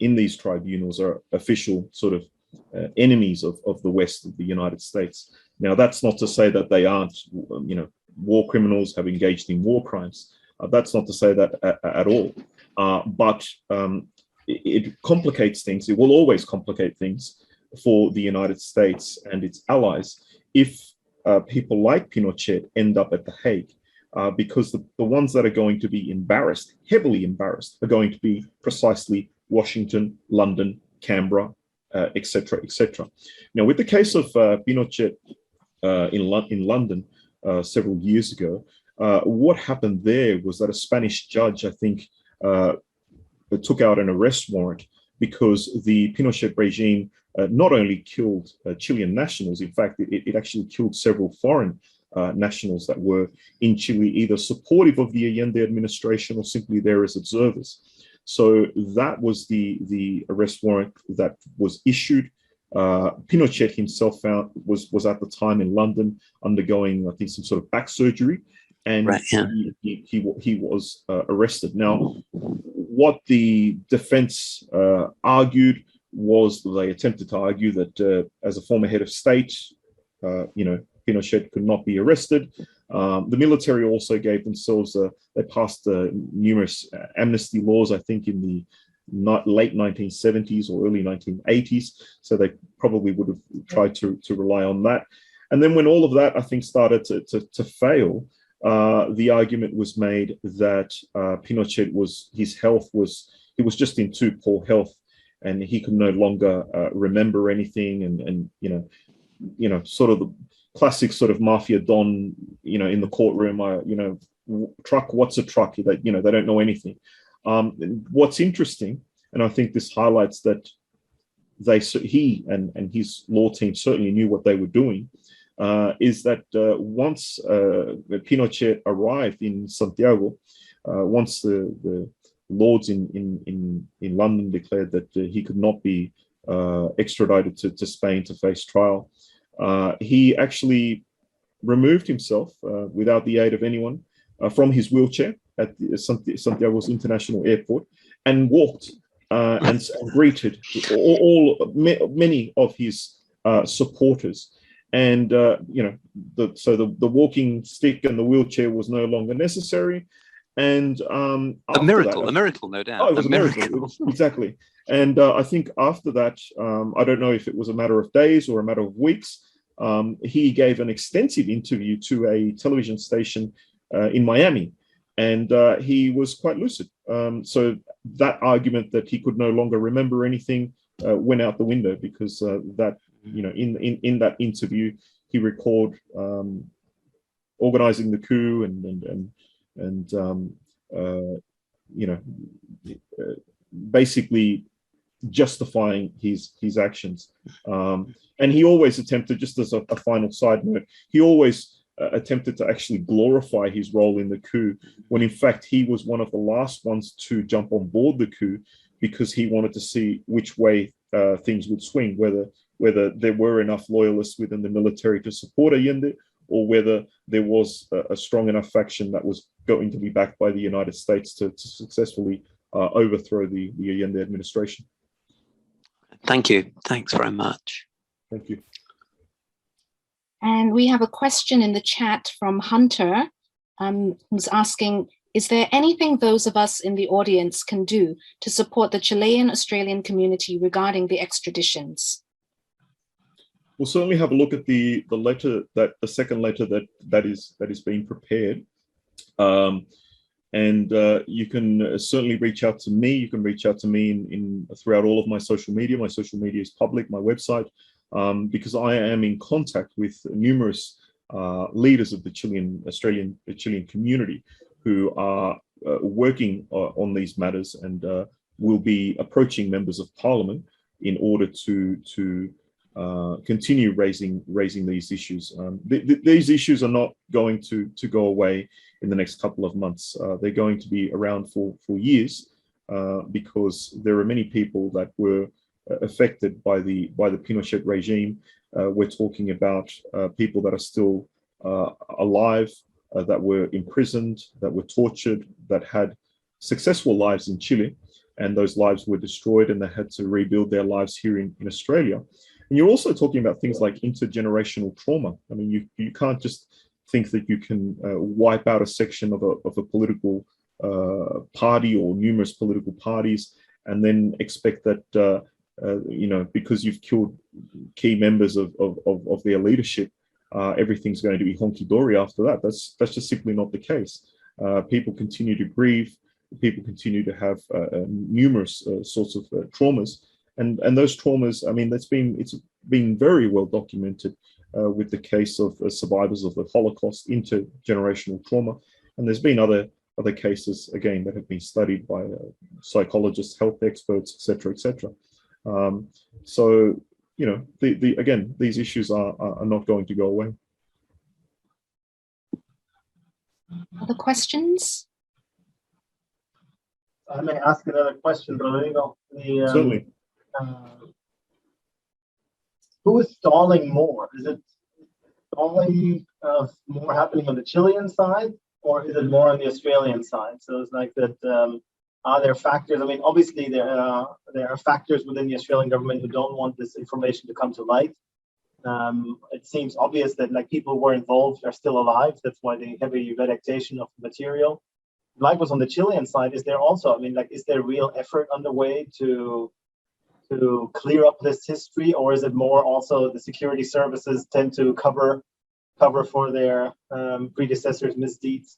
in these tribunals are official sort of enemies of the West, of the United States. Now, that's not to say that they aren't, war criminals, have engaged in war crimes. That's not to say that at all. But it complicates things. It will always complicate things for the United States and its allies if people like Pinochet end up at The Hague, because the ones that are going to be embarrassed, heavily embarrassed, are going to be precisely Washington, London, Canberra, etc., etc. Now, with the case of Pinochet in London several years ago, what happened there was that a Spanish judge, I think, took out an arrest warrant because the Pinochet regime not only killed Chilean nationals, in fact, it actually killed several foreign nationals that were in Chile, either supportive of the Allende administration or simply there as observers. So that was the arrest warrant that was issued. Pinochet himself was at the time in London undergoing, I think, some sort of back surgery, and right, yeah. he was arrested. Now, what the defense argued was they attempted to argue that as a former head of state, Pinochet could not be arrested. The military also gave themselves, they passed numerous amnesty laws, I think, in the late 1970s or early 1980s. So they probably would have tried to rely on that. And then when all of that, I think, started to fail, the argument was made that Pinochet he was just in too poor health and he could no longer remember anything. And sort of the classic sort of mafia don, in the courtroom, truck, what's a truck? They don't know anything. What's interesting, and I think this highlights that he and his law team certainly knew what they were doing, is that once Pinochet arrived in Santiago, once the lords in London declared that he could not be extradited to Spain to face trial, he actually removed himself without the aid of anyone from his wheelchair at Santiago's International Airport and walked and greeted many of his supporters. And the walking stick and the wheelchair was no longer necessary. And a miracle, no doubt. Oh, it was a miracle. Exactly. And I think after that, I don't know if it was a matter of days or a matter of weeks, he gave an extensive interview to a television station in Miami, and he was quite lucid. So that argument that he could no longer remember anything went out the window, because in that interview he recalled organizing the coup and basically justifying his actions. And he always attempted, just as a final side note, he always attempted to actually glorify his role in the coup, when in fact he was one of the last ones to jump on board the coup, because he wanted to see which way things would swing, whether there were enough loyalists within the military to support Allende, or whether there was a strong enough faction that was going to be backed by the United States to successfully overthrow the Allende administration. Thank you. Thanks very much. Thank you. And we have a question in the chat from Hunter, who's asking, Is there anything those of us in the audience can do to support the Chilean-Australian community regarding the extraditions? We'll certainly have a look at the letter, the second letter that is being prepared. You can certainly reach out to me. You can reach out to me throughout all of my social media. My social media is public, my website, because I am in contact with numerous leaders of the Chilean community who are working on these matters and will be approaching members of parliament in order to continue raising these issues. These issues are not going to go away in the next couple of months. They're going to be around for years because there are many people that were affected by the Pinochet regime. We're talking about people that are still alive, that were imprisoned, that were tortured, that had successful lives in Chile, and those lives were destroyed and they had to rebuild their lives here in Australia. And you're also talking about things like intergenerational trauma. I mean, you can't just think that you can wipe out a section of a political party or numerous political parties and then expect that, because you've killed key members of their leadership, everything's going to be honky-dory after that. That's just simply not the case. People continue to grieve. People continue to have numerous sorts of traumas. And those traumas, I mean, it's been very well documented with the case of survivors of the Holocaust, intergenerational trauma. And there's been other cases, again, that have been studied by psychologists, health experts, et cetera, et cetera. So, again, these issues are not going to go away. Other questions? I may ask another question, Rodrigo. Certainly. Who is stalling more? Is it stalling more happening on the Chilean side, or is it more on the Australian side? So it's like that. Are there factors? I mean, obviously there are factors within the Australian government who don't want this information to come to light. It seems obvious that people who were involved are still alive. That's why the heavy redactation of the material. Likewise on the Chilean side, is there also? I mean, is there real effort underway to clear up this history, or is it more also the security services tend to cover for their predecessors' misdeeds?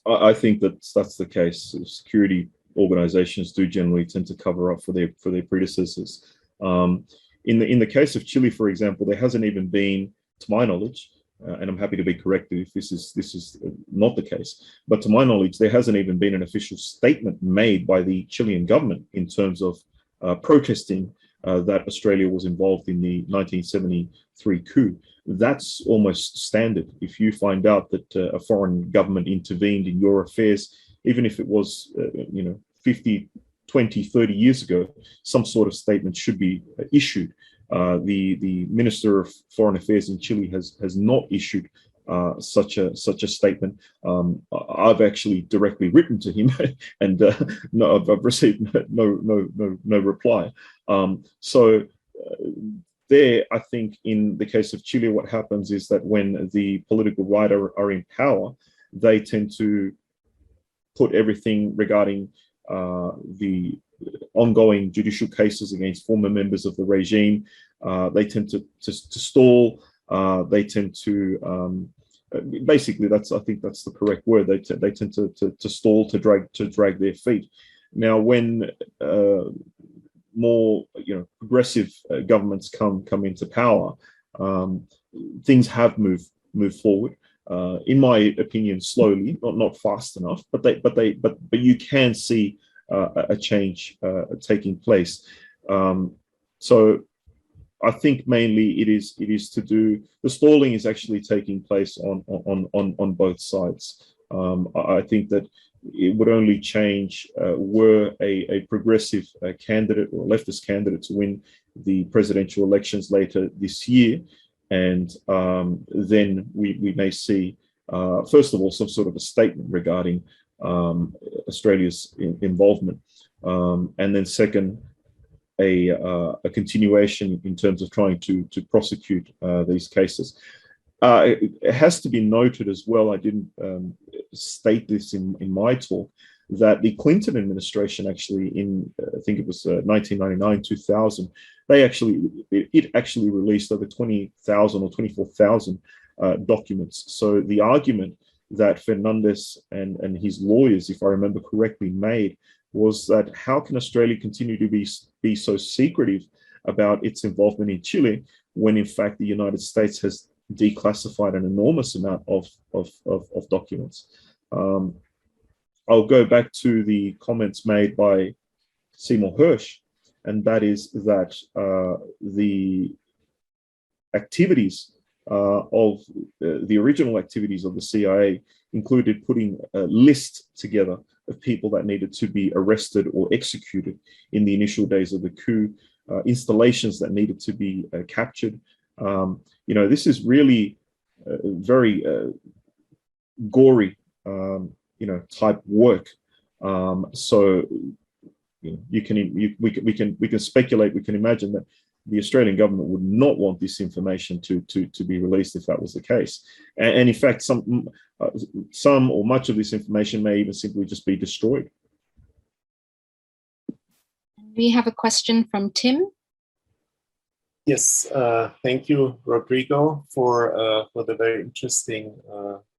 I think that's the case. Security organizations do generally tend to cover up for their predecessors. In the case of Chile, for example, there hasn't even been, to my knowledge, and I'm happy to be corrected if this is not the case, but to my knowledge, there hasn't even been an official statement made by the Chilean government in terms of protesting that Australia was involved in the 1973 coup. That's almost standard. If you find out that a foreign government intervened in your affairs, even if it was 50, 20, 30 years ago, some sort of statement should be issued. The Minister of Foreign Affairs in Chile has not issued such a statement. I've actually directly written to him, and no, I've received no reply. There, I think in the case of Chile, what happens is that when the political right are in power, they tend to put everything regarding the ongoing judicial cases against former members of the regime. They tend to stall. They tend to basically, I think that's the correct word. They tend to stall, to drag their feet. Now, when more progressive governments come into power, things have moved forward. In my opinion, slowly, not fast enough, but you can see a change taking place. So I think mainly it is to do, the stalling is actually taking place on both sides. I think that it would only change were a progressive candidate or leftist candidate to win the presidential elections later this year. And then we may see, first of all, some sort of a statement regarding Australia's involvement. And then second, a continuation in terms of trying to prosecute these cases. It has to be noted as well, I didn't state this in my talk, that the Clinton administration actually in, I think it was 1999, 2000, it actually released over 20,000 or 24,000 documents. So the argument that Fernandez and his lawyers, if I remember correctly, made was that how can Australia continue to be so secretive about its involvement in Chile when in fact the United States has declassified an enormous amount of documents. I'll go back to the comments made by Seymour Hersh, and that is that the activities of the original activities of the CIA included putting a list together of people that needed to be arrested or executed in the initial days of the coup, installations that needed to be captured. This is really very gory, type work. So we can speculate, we can imagine that the Australian government would not want this information to be released if that was the case. And in fact, some or much of this information may even simply just be destroyed. We have a question from Tim. Yes, thank you, Rodrigo, for the very interesting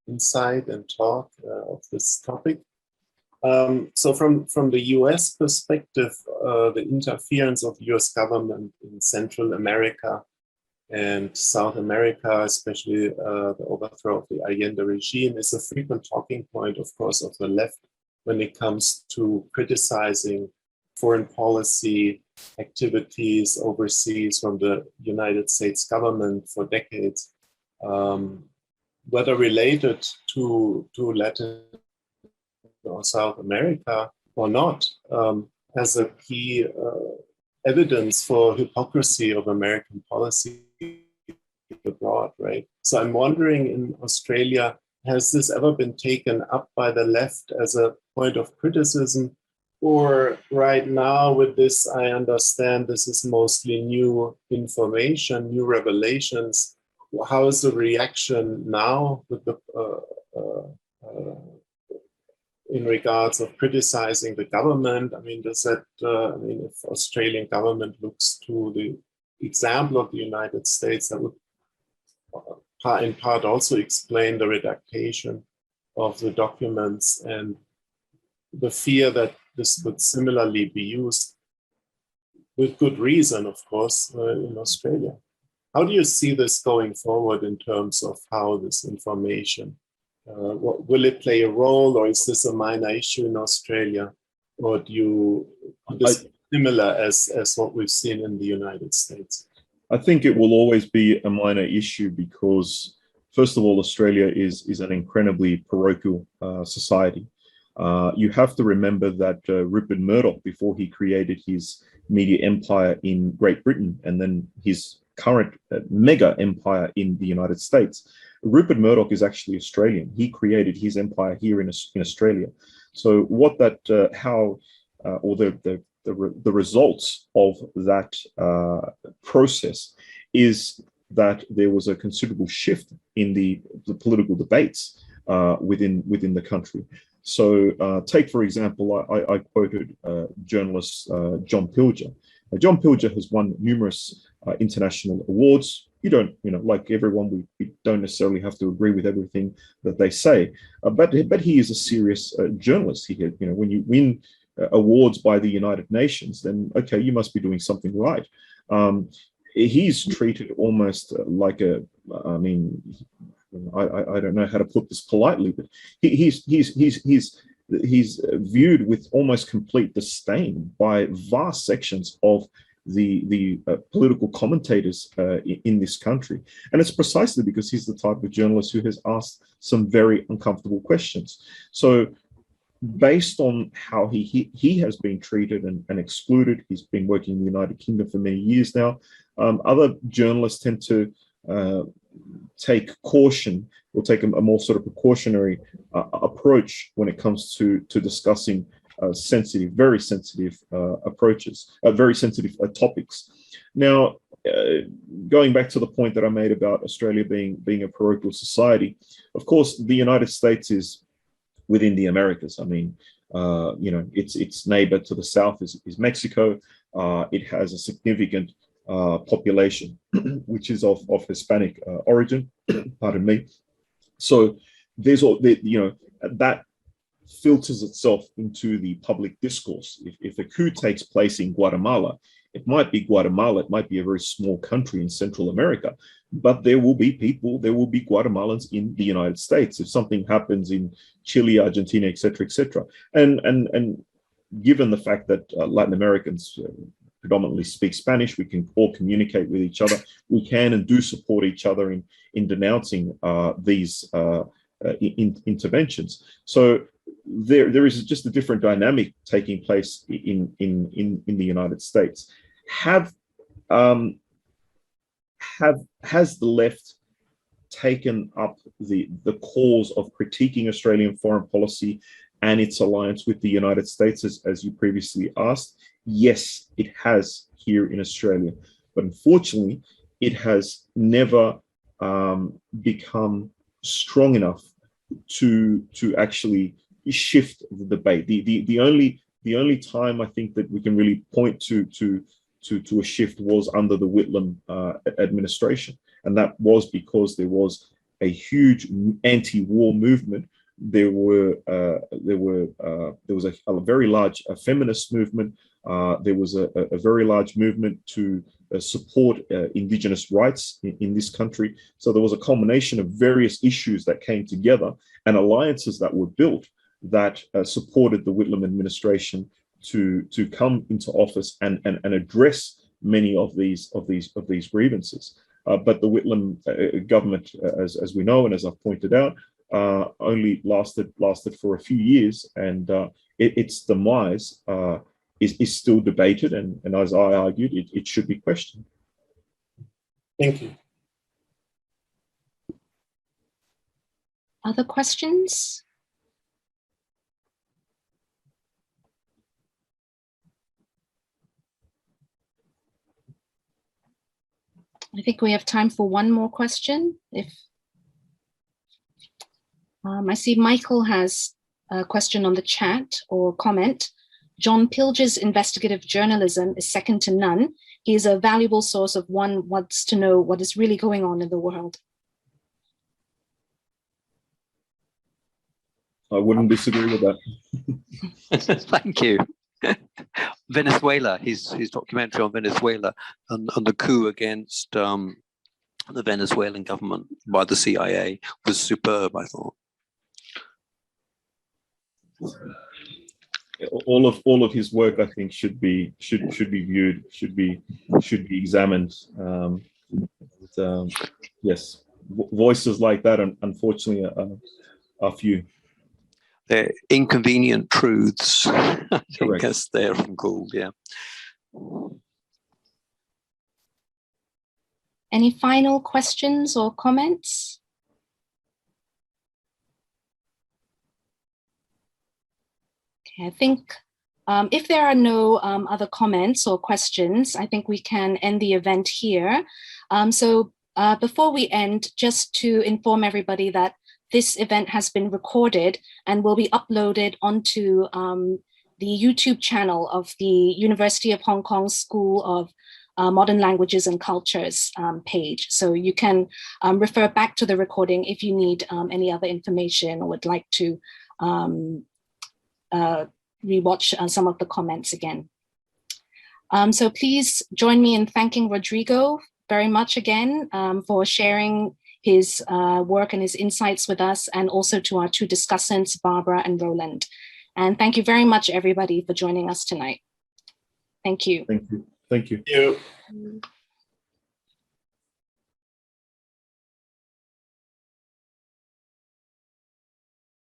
insight and talk of this topic. So from the US perspective, the interference of the US government in Central America and South America, especially the overthrow of the Allende regime, is a frequent talking point, of course, of the left when it comes to criticizing foreign policy activities overseas from the United States government for decades, whether related to Latin or South America or not, as a key evidence for hypocrisy of American policy abroad, right? So I'm wondering, in Australia, has this ever been taken up by the left as a point of criticism? Or right now with this, I understand this is mostly new information, new revelations. How is the reaction now with the in regards of criticizing the government? I mean, does that, if Australian government looks to the example of the United States, that would in part also explain the redactation of the documents and the fear that this could similarly be used with good reason, of course, in Australia. How do you see this going forward in terms of how this information, will it play a role, or is this a minor issue in Australia, or do you this similar as what we've seen in the United States? I think it will always be a minor issue because, first of all, Australia is an incredibly parochial society. You have to remember that Rupert Murdoch, before he created his media empire in Great Britain and then his current mega empire in the United States, Rupert Murdoch is actually Australian. He created his empire here in Australia. So what that, or the results of that process is that there was a considerable shift in the political debates within the country. So take, for example, I quoted journalist John Pilger. John Pilger has won numerous international awards. You don't, like everyone, we don't necessarily have to agree with everything that they say, but he is a serious journalist. When you win awards by the United Nations, then okay, you must be doing something right. He's treated almost like I don't know how to put this politely, but he's viewed with almost complete disdain by vast sections of the political commentators in this country. And it's precisely because he's the type of journalist who has asked some very uncomfortable questions. So based on how he has been treated and excluded, he's been working in the United Kingdom for many years now. Other journalists tend to take caution or take a more sort of precautionary approach when it comes to discussing very sensitive approaches, very sensitive topics. Now, going back to the point that I made about Australia being a parochial society, of course, the United States is within the Americas. I mean, its neighbor to the south is Mexico. It has a significant population, which is of Hispanic origin. Pardon me. So there's all that filters itself into the public discourse. If a coup takes place in Guatemala, it might be Guatemala, it might be a very small country in Central America, but there will be Guatemalans in the United States. If something happens in Chile, Argentina, etc., etc., and given the fact that Latin Americans predominantly speak Spanish, we can all communicate with each other. We can and do support each other in denouncing these interventions. So there is just a different dynamic taking place in the United States. Has the left taken up the cause of critiquing Australian foreign policy and its alliance with the United States, as you previously asked? Yes, it has here in Australia, but unfortunately, it has never become strong enough to actually shift the debate. The only time I think that we can really point to a shift was under the Whitlam administration, and that was because there was a huge anti-war movement. There was a very large feminist movement. There was a very large movement to support Indigenous rights in this country. So there was a combination of various issues that came together and alliances that were built that supported the Whitlam administration to come into office and address many of these grievances. But the Whitlam government, as we know and as I've pointed out, only lasted for a few years, and its demise is still debated, and as I argued, it should be questioned. Thank you. Other questions? I think we have time for one more question. If I see Michael has a question on the chat or comment. John Pilger's investigative journalism is second to none. He is a valuable source of one wants to know what is really going on in the world. I wouldn't disagree with that. Thank you. Venezuela, his documentary on Venezuela and the coup against the Venezuelan government by the CIA was superb, I thought. All of his work, I think, should be viewed, should be examined. Yes, voices like that, unfortunately, are few. They're inconvenient truths. I Correct. guess they're often called, yeah. Any final questions or comments? Okay, I think if there are no other comments or questions, I think we can end the event here. So before we end, just to inform everybody that this event has been recorded and will be uploaded onto the YouTube channel of the University of Hong Kong School of Modern Languages and Cultures page. So you can refer back to the recording if you need any other information or would like to rewatch some of the comments again. So please join me in thanking Rodrigo very much again for sharing his work and his insights with us, and also to our two discussants, Barbara and Roland. And thank you very much, everybody, for joining us tonight. Thank you. Thank you. Thank you. Thank you.